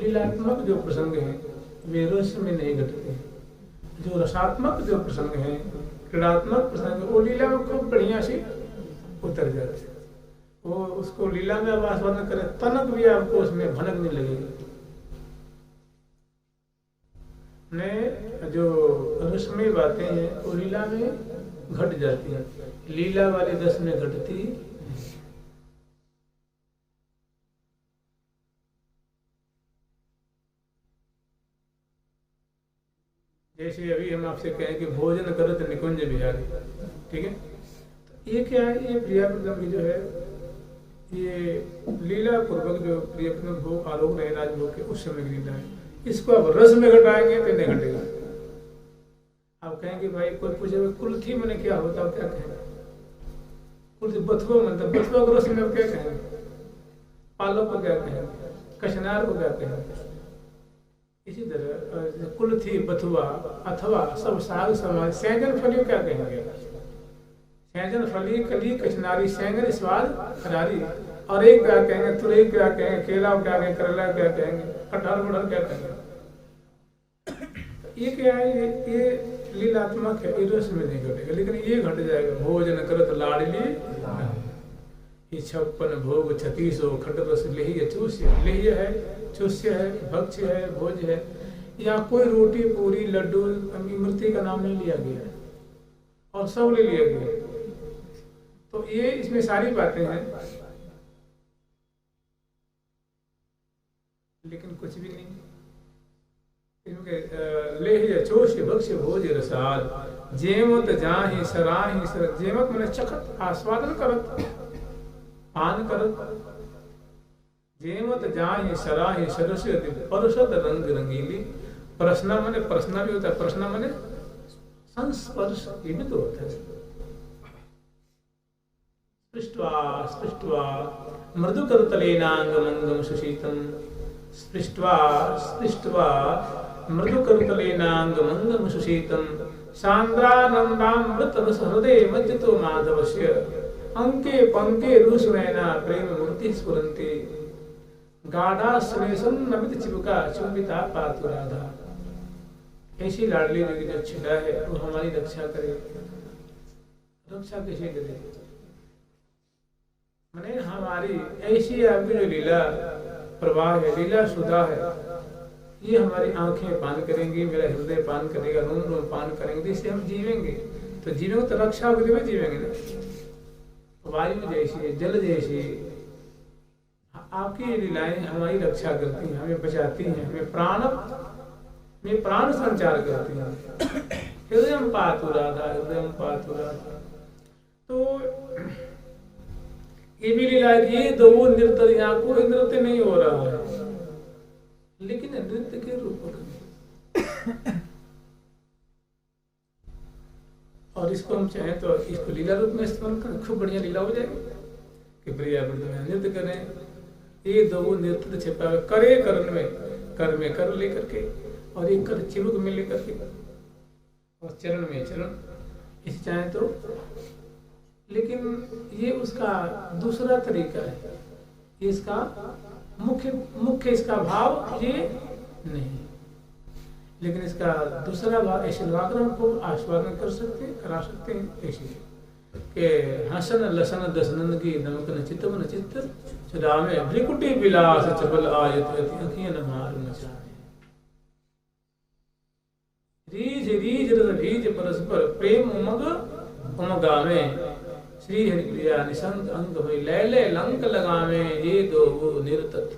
S1: लीलात्मक जो प्रसंग हैं वे रस में नहीं घटते, जो रसात्मक जो प्रसंग हैं क्रीडात्मक प्रसंग वो लीला में खूब बढ़िया से उतर जाते हैं। वो उसको लीला में अब आस्वादन करें तनक भी आपको उसमें भनक नहीं लगेगी। ने जो रसमयी बातें हैं वो लीला में घट जाती हैं, लीला वाले रस में घटती। जैसे अभी हम आपसे कहें कि भोजन करत निकुंज बिहारी, ठीक है, तो ये क्या है, ये प्रियावृतन की जो है ये लीला पूर्वक जो प्रियवृतन भोग आरोप रहे राजभोग के उस समय की लीला है। इसको अब रस में घटाएंगे तो नहीं घटेगा। आप कहेंगे भाई कोई पूछे कुल्थी मैंने क्या होता है, क्या कहेंगे कुल्थी बथुआ मतलब बथुआ को रस में क्या कहेंगे, पालक को क्या कहेंगे, कचनार को क्या कहेंगे। इसी तरह कुल्थी बथुआ अथवा सब साग समाज सैंजन फली क्या कहेंगे, सैंजन फली कली कचनारी सैंजन स्वाद खरारी और एक क्या कहेंगे, तुरई क्या कहेंगे, केला क्या कहेंगे, करेला क्या कहेंगे, कटहल बुढ़ल क्या कहेंगे। ये क्या है, ये लीलात्मक है, ये रस में नहीं घटेगा, लेकिन ये घट जाएगा। भोजन करत लाडली ये 56 भोग 36 खट रस लेह्य चूस्य, लेह्य है चूस्य है भक्ष्य है भोज है। यहाँ कोई रोटी पूरी लड्डू मूर्ति का नाम नहीं लिया गया है और सब ले लिया गया। तो ये इसमें सारी बातें हैं, लेकिन कुछ भी नहीं। लेह्य चूस्य भक्ष्य भोज रसाद जेमत जाहि सराहि सर, जेमत मैंने चखत आस्वादन करत पान करत, जेमत जाहि सराहि सरस्य परसत रंग रंगीली। प्रश्न माने प्रश्न भी होता है, प्रश्न माने संस्पर्श, ये भी तो होता है। स्पृष्ट्वा स्पृष्ट्वा मृदु करतलेनांग मंगम सुशीतम, स्पृष्ट्वा स्पृष्ट्वा मृदु करतलेनांग मंगम सुशीतम सांद्रानंदामृत रस हृदय मज्जतो माधवस्य अंके पंके रुसुनैना प्रेम मूर्ति स्फुरन्ति गाढ़ा स्नेहम नमित चिपका चुंबिता पातु राधा। ऐसी लाडली देवी जो छिड़ा है वो हमारी रक्षा करे। रक्षा कैसे करे, मैंने हमारी ऐसी आपकी जो लीला प्रवाह है, लीला सुधा है, ये हमारी आंखें पान करेंगी, मेरा हृदय पान करेगा, रोम रोम पान करेंगे, इससे हम जीवेंगे। तो जीवेंगे तो रक्षा के लिए जीवेंगे ना। वायु जैसी है, जल जैसी, आपकी लीलाएं हमारी रक्षा करती हैं, हमें बचाती हैं, हमें प्राण संचार करती हैं। हृदय पातु राधा, हृदय पातु राधा। तो ये भी लीला है कि ये दो नृत्य, यहाँ कोई नृत्य नहीं हो रहा है, लेकिन नृत्य के रूप में और इसको हम चाहें तो इसको लीला रूप में इस्तेमाल करें, खूब बढ़िया लीला हो जाएगी कि प्रियावृत में नृत्य करें। ये दो नृत्य छिपा हुआ करे करण में, कर में कर लेकर के और एक कर चिबुक में लेकर के और चरण में चरण, इसे चाहे तो। लेकिन ये उसका दूसरा तरीका है, इसका मुख्य इसका भाव ये नहीं, लेकिन इसका दूसरा भाव ऐसे लगाकर हमको आस्वादन करा सकते हैं। ऐसे कि हसन लसन दसनंद की नमकन चित्तवन चित्त चुरावे भ्रिकुटी विलास चपल आयत अखियन मार मचाए। रीझ रीझ रस रीझ परस्पर प्रेम उमगावे श्री हरि प्रिया निसंत अंग भई लय लय लंक लगावे ये दो वो निरतत।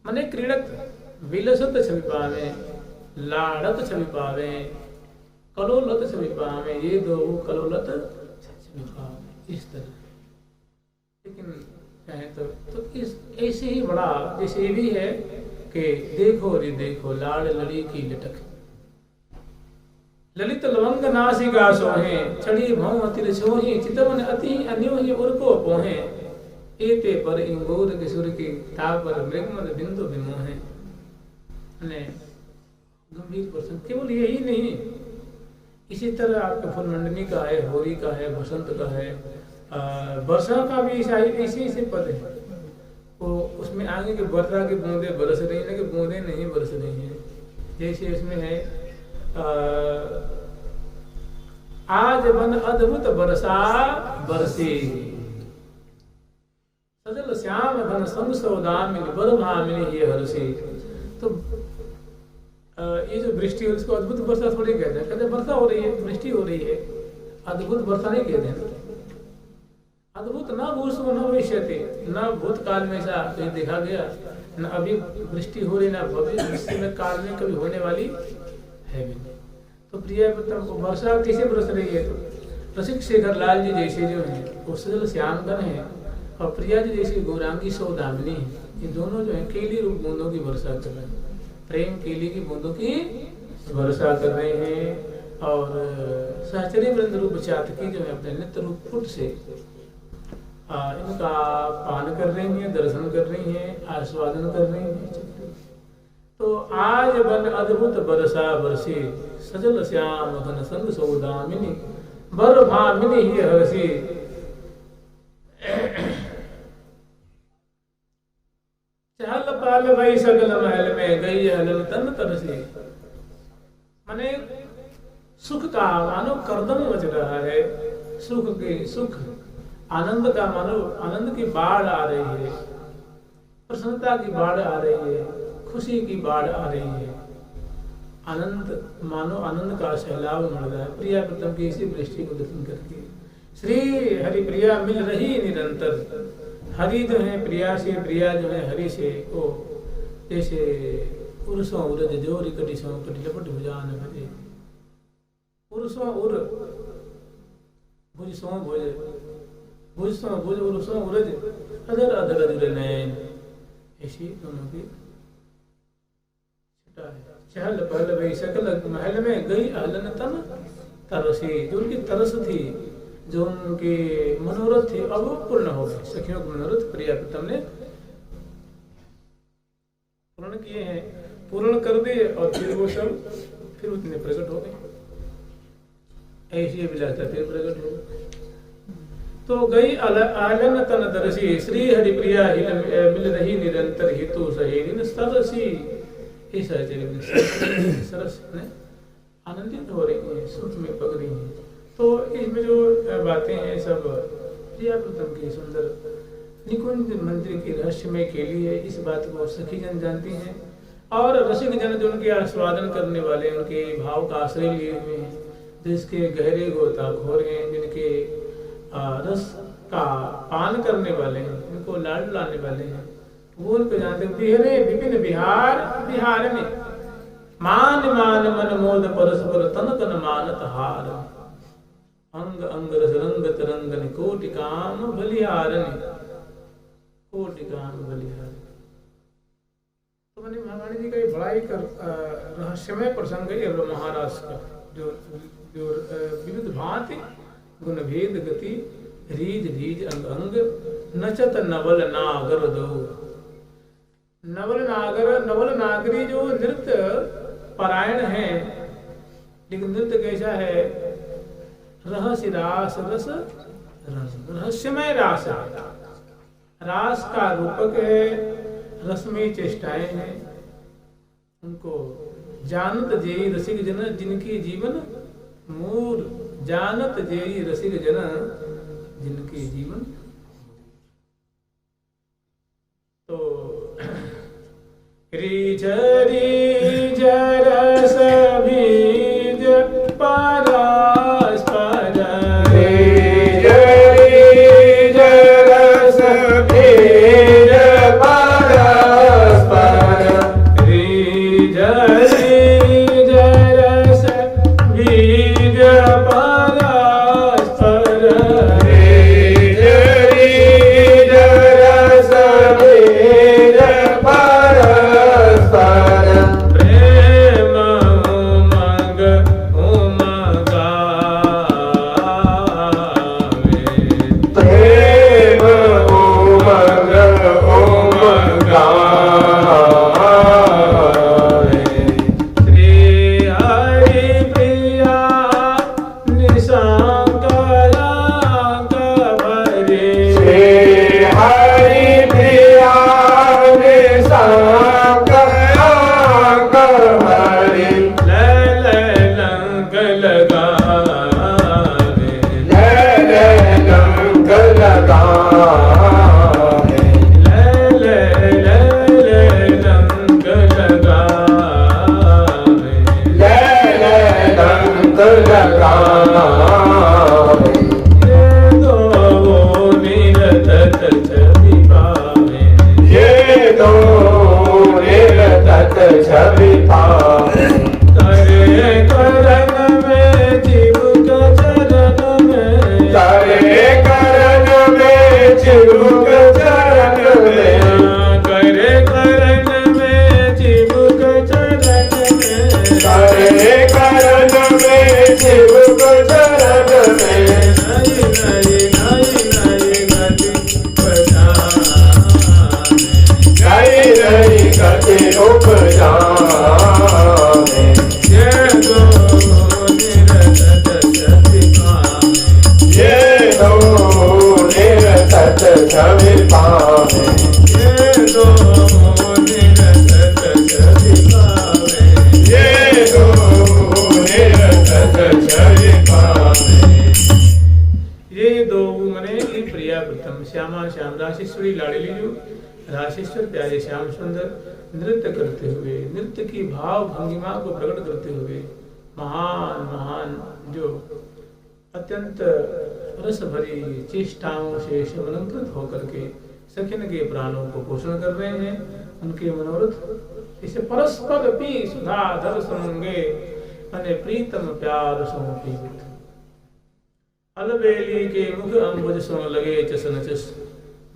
S1: मने क्रीड़त विलसत छवि पावे लाड़त छवि पावे कलोलत सविपा में ये दो कलोलत सविपा इस तरह। लेकिन कहें तो इस ऐसे ही बड़ा जैसे ये भी है कि देखो रे देखो लाड़ लड़ी की लटक, ललित लवंग नासिका सोहे चढ़ी भौ अतिर छोहि चितवन अति अन्योहि उर्को पोहे एते पर इंगोर के सुर की ता पर मृगमद बिंदु विमोहे। गंभीर प्रसंग केवल यही नहीं, इसी तरह आपका फुल मंडनी का है, होरी का है, बसंत का है, वर्षा का भी इसी पद है। वो उसमें आगे के वर्षा की बूंदे बरस रही है कि बूंदे नहीं बरस रही हैं। जैसे इसमें है आज बन अद्भुत बरसा बरसे सजल श्याम घन संग सौदामिनी बरभामिनी ये हर्षे। तो ये जो वृष्टि है उसको अद्भुत वर्षा थोड़ी कहते हैं, कहते वर्षा हो रही है, वृष्टि हो रही है, अद्भुत वर्षा नहीं कहते हैं। अद्भुत न भूषो न भविष्यति, न भूतकाल में ऐसा देखा गया, न अभी वृष्टि हो रही, न भविष्य में काल में कभी होने वाली है भी नहीं। तो प्रिय वर्षा कैसे बरस रही है? तो रसिक शेखर लाल जी जैसे जो है वो सजल श्यामगन है और प्रिया जी जैसी गौरांगी सौदामिनी है। ये दोनों जो है केली रूप बूंदों की वर्षा कर रहे हैं, प्रेम केली की बूंदों की वर्षा कर रहे हैं। और सहचरी वृंद रूप चातकी जो है अपने नित्य रूप फुट से इनका पान कर रही हैं, दर्शन कर रही हैं, आस्वादन कर रही हैं। तो आज बन अद्भुत बरसा बरसी सजल श्याम घन संग सौदामिनी बर भामिनी ही हरसी। चहल पाल भई सकल महल में गई हलन तन तरसी। माने सुख का मानो करदम मच रहा है, सुख आनंद का मानो आनंद की बाढ़ आ रही है, प्रसन्नता की बाढ़ आ रही है, खुशी की बाढ़ आ रही है। आनंद मानो आनंद का सैलाब मर रहा है प्रिया प्रथम की इसी वृष्टि को दर्शन करके। श्री हरि प्रिया मिल रही निरंतर। हरि जो है प्रिया से, प्रिया जो है हरि से। वो जैसे उर्सों उरज जोरी कटिसों कटि लपट भुजान भजे, उर्सों उर भुजसों भुज, भुजसों भुज उर्सों उरज अधर अधर अधर नैन। ऐसी दोनों की छटा है। चहल पहल भई सकल महल में गई अहलन तन तरसी। जो उनकी तरस थी, जो उनके मनोरथ थे, अब वो पूर्ण हो गए। सखियों के मनोरथ प्रिया प्रथम ने पूर्ण किए हैं, पूर्ण कर दिए और फिर वो सब फिर उतने प्रकट हो गए। ऐसी अभिलाषा फिर प्रकट हो गई। तो गई आलन तन तरसी श्री हरि प्रिया मिल रही निरंतर हितु सहेलिन सरसी। इस सरस ने आनंदित हो रही है, सुख में पग रही है। तो इसमें जो बातें हैं सब प्रिया प्रथम की सुंदर निकुंज मंदिर की रहस्यमय केली है। इस बात को सखी जन जानती हैं और रसिक जन जो उनके आस्वादन करने वाले, उनके भाव का आश्रय लिए हुए हैं, जिसके गहरे गोताखोर हैं, जिनके रस का पान करने वाले हैं, उनको लाड लाने वाले हैं, वो उनको जानते हैं। बिहरे विपिन बिहार बिहार में मान मान मन मोद परस्पर तन तन मानत हार। अंग अंग रस रंगत रंगन कोटि काम बलिहारन, कोटि काम बलिहारन। तो मैंने महारानी जी का ये बड़ा ही रहस्यमय प्रसंग है महाराज का, जो विविध भांति गुण भेद गति रीज रीज अंग अंग नचत नवल नागर दो। नवल नागरी जो नृत्य परायण है, लेकिन नृत्य कैसा है? रहस्य रास रस रहस्यमय रास, रास का रूपक है, रसमय चेष्टाएं हैं। उनको जानत जेई रसिक जन जिनकी जीवन मूर, जानत जेई रसिक जन जिनकी जीवन। तो रीझ रीझ रस बीज परस्पर, रीझ रीझ रस बीज परस्पर, रीझ रीझ रस बीज
S2: छवि पावे।
S1: करे करन में जीव का चरण में,
S2: करे करन में जीव का चरण में,
S1: करे करन में जीव का चरण में,
S2: करे करन में जीव का चरण में।
S1: नई नई नई नई गति बजाने,
S2: नई नई गति उपजाने।
S1: ये दो निरतत छवि पावे,
S2: ये दो निरतत छवि पावे।
S1: ये दो निरतत छवि पावे,
S2: ये दो निरतत छवि पावे।
S1: ये दो मने ये प्रिया प्रथम श्यामा श्याम राशेश्वरी लाडली जो राशेश्वर प्यारे श्याम सुंदर नृत्य करते हुए, नृत्य की भाव भंगिमा को प्रकट करते हुए महान महान जो अत्यंत रस भरी चेष्टाओं से अलंकृत होकर के सखिन के प्राणों को पोषण कर रहे हैं। उनके मनोरथ इसे परस्पर पी सुधा धर समंगे अने प्रीतम प्यार सौंपी। अलबेली के मुख अंबुज सों लगे चसन चस,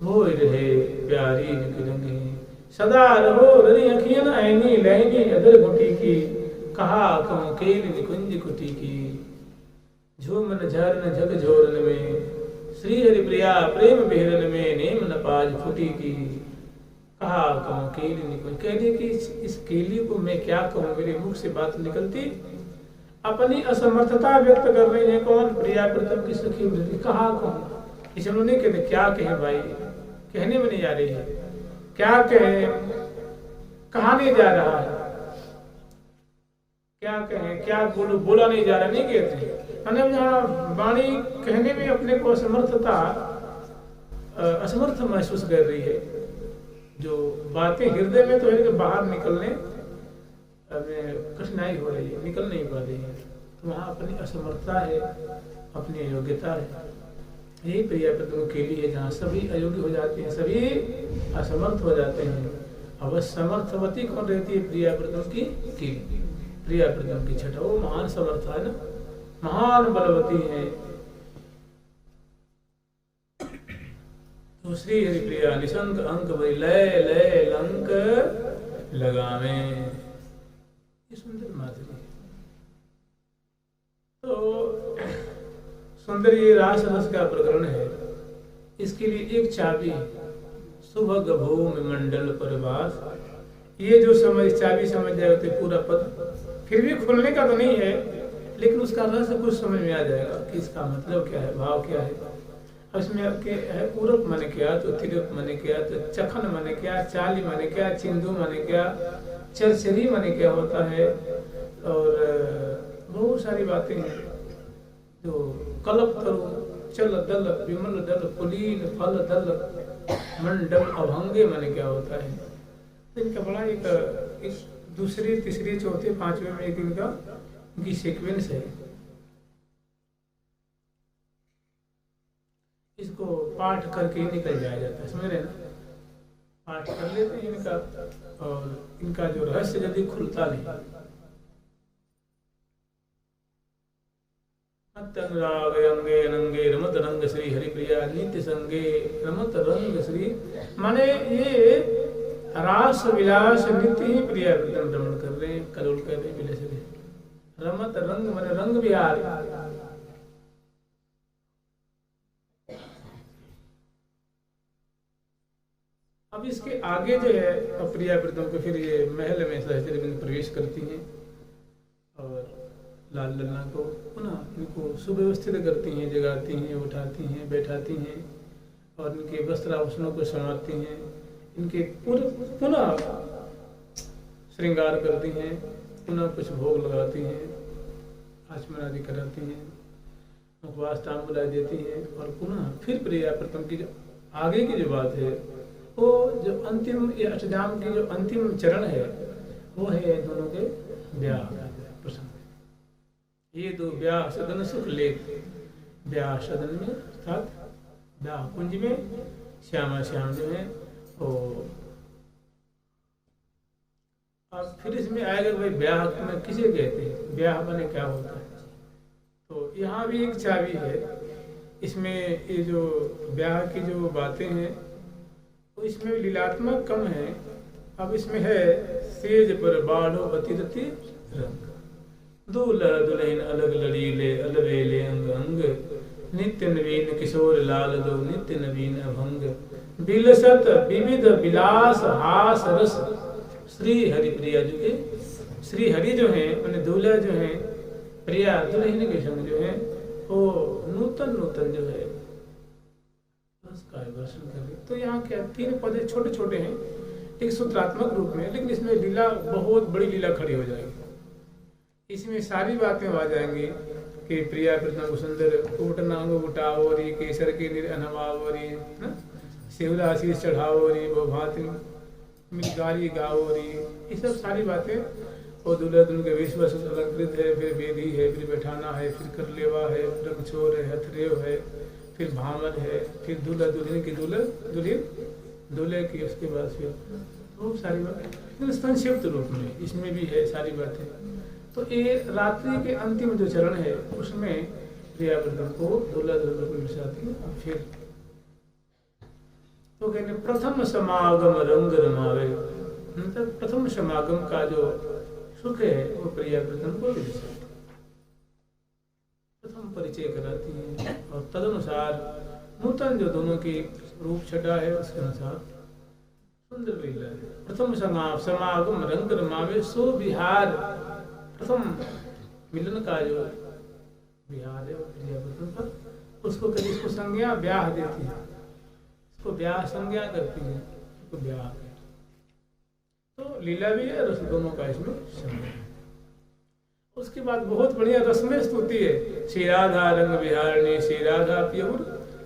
S1: होय रहे प्यारी रंगे। सदा रहो रनी अखियन ऐनी लैनी अदर घुटी की, कहा कहूँ केल निकुंज कुटी की। झूमन झरन झक झोरन में, श्री हरि प्रिया प्रेम बेहरन में, नेम न पाज फुटी की। कहा कहूँ केली निकुंज, कहने की इस केली को मैं क्या कहूँ, मेरे मुख से बात निकलती। अपनी असमर्थता व्यक्त कर रही है कौन, प्रिया प्रीतम की सखी वृद्धि। कहा कहूँ, इसे उन्होंने कहते क्या कहे भाई, कहने में नहीं आ रही है, क्या कहे, कहा नहीं जा रहा है, क्या कहे, क्या बोलो, बोला नहीं जा रहा, नहीं कहते। मैंने यहाँ वाणी कहने में अपने को असमर्थता असमर्थ महसूस कर रही है। जो बातें हृदय में तो है कि बाहर निकलने में कठिनाई हो रही है, निकल नहीं पा रही है। तो वहाँ अपनी असमर्थता है, अपनी अयोग्यता है। यही प्रिया प्रथम के लिए जहाँ सभी अयोग्य हो जाते हैं, सभी असमर्थ हो जाते हैं। अब समर्थवती कौन रहती है, प्रिया प्रथम की प्रिया प्रथम की छठा, वो महान समर्थ है ना, महान बलवती है। तो श्री हरि प्रिया निशंक अंक भई लय लय लंक लगावे, ये सुंदर माधुरी। तो सुंदर ये रास रस का प्रकरण है। इसके लिए एक चाबी, सुभग भूमि मंडल परवास, ये जो समझ चाबी समझ जाए तो पूरा पद, फिर भी खोलने का तो नहीं है, लेकिन उसका रस कुछ समझ में आ जाएगा कि इसका मतलब क्या है, भाव क्या है। इसमें है पूरक माने क्या, तो तिरक माने क्या, तो चखन माने क्या, चाली माने क्या, चिंदू माने क्या, चरचरी माने क्या होता है, और बहुत सारी बातें हैं। जो कल्प तरु चल दल विमल दल पुलीन फल दल मंडल अभंगे माने क्या होता है। तो इनका बड़ा एक दूसरी तीसरी चौथे पांचवे में एक इनकी सीक्वेंस है। इसको पाठ करके ही निकल जाया जाता है, समझ रहे ना, पाठ कर लेते हैं इनका, और इनका जो रहस्य यदि खुलता नहीं। राग अंगे नंगे रमत रंग श्री हरिप्रिया नित्य संगे रमत रंग श्री, माने ये रास विलास नित्य ही प्रिया रमण कर रहे हैं, कलोल कर रहे हैं, विलास रहे। रमत रंग माने रंग विहार। अब इसके आगे जो है प्रिया प्रीतम को फिर ये महल में सहचर्य प्रवेश करती हैं और लाल लल्ला को पुनः इनको सुव्यवस्थित करती हैं, जगाती हैं, उठाती हैं, बैठाती हैं, और इनके वस्त्र आभूषणों को संवारती हैं, इनके पुनः श्रृंगार करती हैं, पुनः कुछ भोग लगाती हैं, आचमन आदि कराती हैं, मुखवास तांबूला देती हैं, और पुनः फिर प्रिया प्रथम की जो आगे की जो बात है, वो जो अंतिम ये अष्टजाम की जो अंतिम चरण है, वो है दोनों के ब्याह का प्रसंग। ये दो ब्याह सदन सुख लेत, ब्याह सदन में अर्थात ब्याह कुंज में श्यामा श्याम जो है वो। अब फिर इसमें आएगा भाई ब्याह में किसे कहते हैं, ब्याह माने क्या होता है। तो यहाँ भी एक चाबी है इसमें, ये जो ब्याह की जो बातें हैं तो इसमें लीलात्मक कम है। अब इसमें है सेज पर बाढ़ो अतिरति रंग, दूल्हा दुल्हन अलग लड़ीले अलवेले अंग अंग, नित्य नवीन किशोर लाल दो नित्य नवीन अभंग, बिलसत विविध विलास हास रस, श्री हरि प्रिया जो के श्री हरि जो है मैंने दूल्हा जो है प्रिया दुल्हन के संग जो है वो नूतन नूतन जो है उसका वर्णन करें। तो यहाँ क्या 3 पदे छोटे छोटे हैं एक सूत्रात्मक रूप में, लेकिन इसमें लीला बहुत बड़ी लीला खड़ी हो जाएगी। इसमें सारी बातें आ जाएंगी कि प्रिया कृष्ण सुंदर उठनांग उठावरी केसर के अनवावरी शिवला आशीष चढ़ावरी वो भांति मिलगारी गावरी, ये सब सारी बातें। और दूल्हा दुल्हन के वेश वस्त्र अलंकृत है, फिर वेदी है, फिर बैठाना है, फिर करलेवा है, रंगछोर है, हथरेव है, फिर भामर है, फिर दूल्हा दुल्हन की दुल्हन दूल्हे की, उसके बाद फिर बहुत सारी बातें संक्षिप्त रूप में इसमें भी है सारी बातें। तो ये रात्रि के अंतिम जो चरण है उसमें प्रियावृंदन को दूल्हा दुल्हन को मिलती है। फिर तो कहते प्रथम समागम रंग रमावे, मतलब प्रथम समागम का जो सुख है वो प्रियावृंदन को मिल सकता, प्रथम परिचय कराती है। और तदनुसार नूतन जो दोनों की रूप छटा है उसके अनुसार सुंदर लीला है। प्रथम समागम रंग रमावे सो विहार, प्रथम मिलन का जो विहार है वो प्रियावृंदन का, उसको कभी इसको संज्ञा ब्याह देती है, इसको ब्याह संज्ञा करती है, उसको ब्याह है। तो लीला भी है रस दोनों का इसमें संज्ञा है। उसके बाद बहुत बढ़िया रसमय स्तुति है, श्री राधा रंग विहारणी, श्री राधा प्यहुर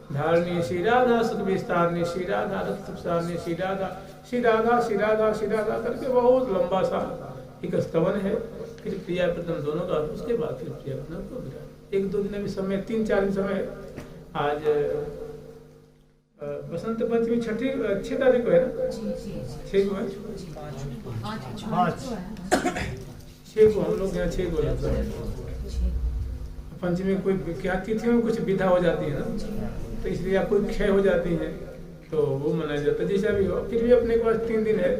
S1: धारणी, श्री राधा सुख विस्तारणी, श्री राधा रस सुसारणी, श्री राधा श्री राधा श्री राधा श्री राधा करके बहुत लंबा सा एक स्तवन है। फिर प्रिया प्रथम दोनों का, उसके बाद फिर प्रिया प्रथम को विराट। 1-2 दिन अभी समय 3-4 दिन समय है। आज बसंत पंचमी 6 तारीख को है ना, 6 को है, 6 को हम लोग यहाँ 6 को लगता है। पंचमी कोई क्या तिथि में कुछ विधा हो जाती है ना, तो इसलिए या कोई क्षय हो जाती है तो वो मनाया जाता है, जैसा भी हो। फिर भी अपने के पास 3 दिन है,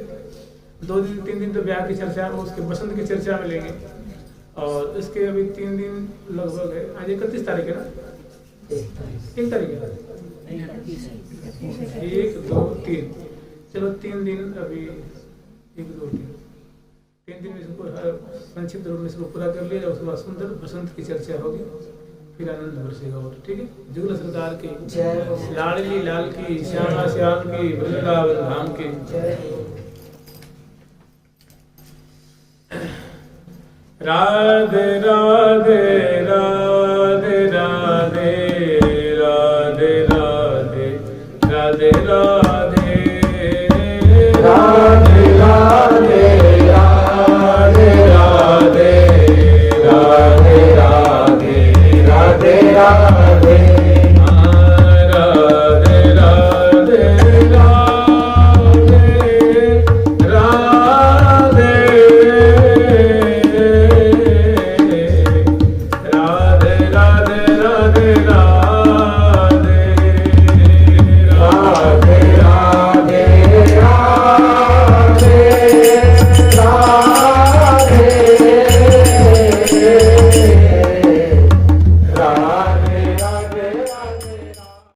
S1: 2 दिन 3 दिन तो ब्याह की चर्चा में, उसके बसंत की चर्चा में लेंगे। और इसके अभी 3 दिन लगभग है। आज 31 तारीख है ना, 3 तारीख है, 1, 2, 3, चलो 3 दिन अभी 1, 2, 3 दिन में इसको संक्षिप्त रूप में इसको पूरा कर लिया। उसके बाद सुंदर बसंत की चर्चा होगी, फिर आनंद बरसेगा। और ठीक है, जुगल सरकार की लाडली लाल की, श्यामा श्याम की, वृंदावन धाम की। राधे राधे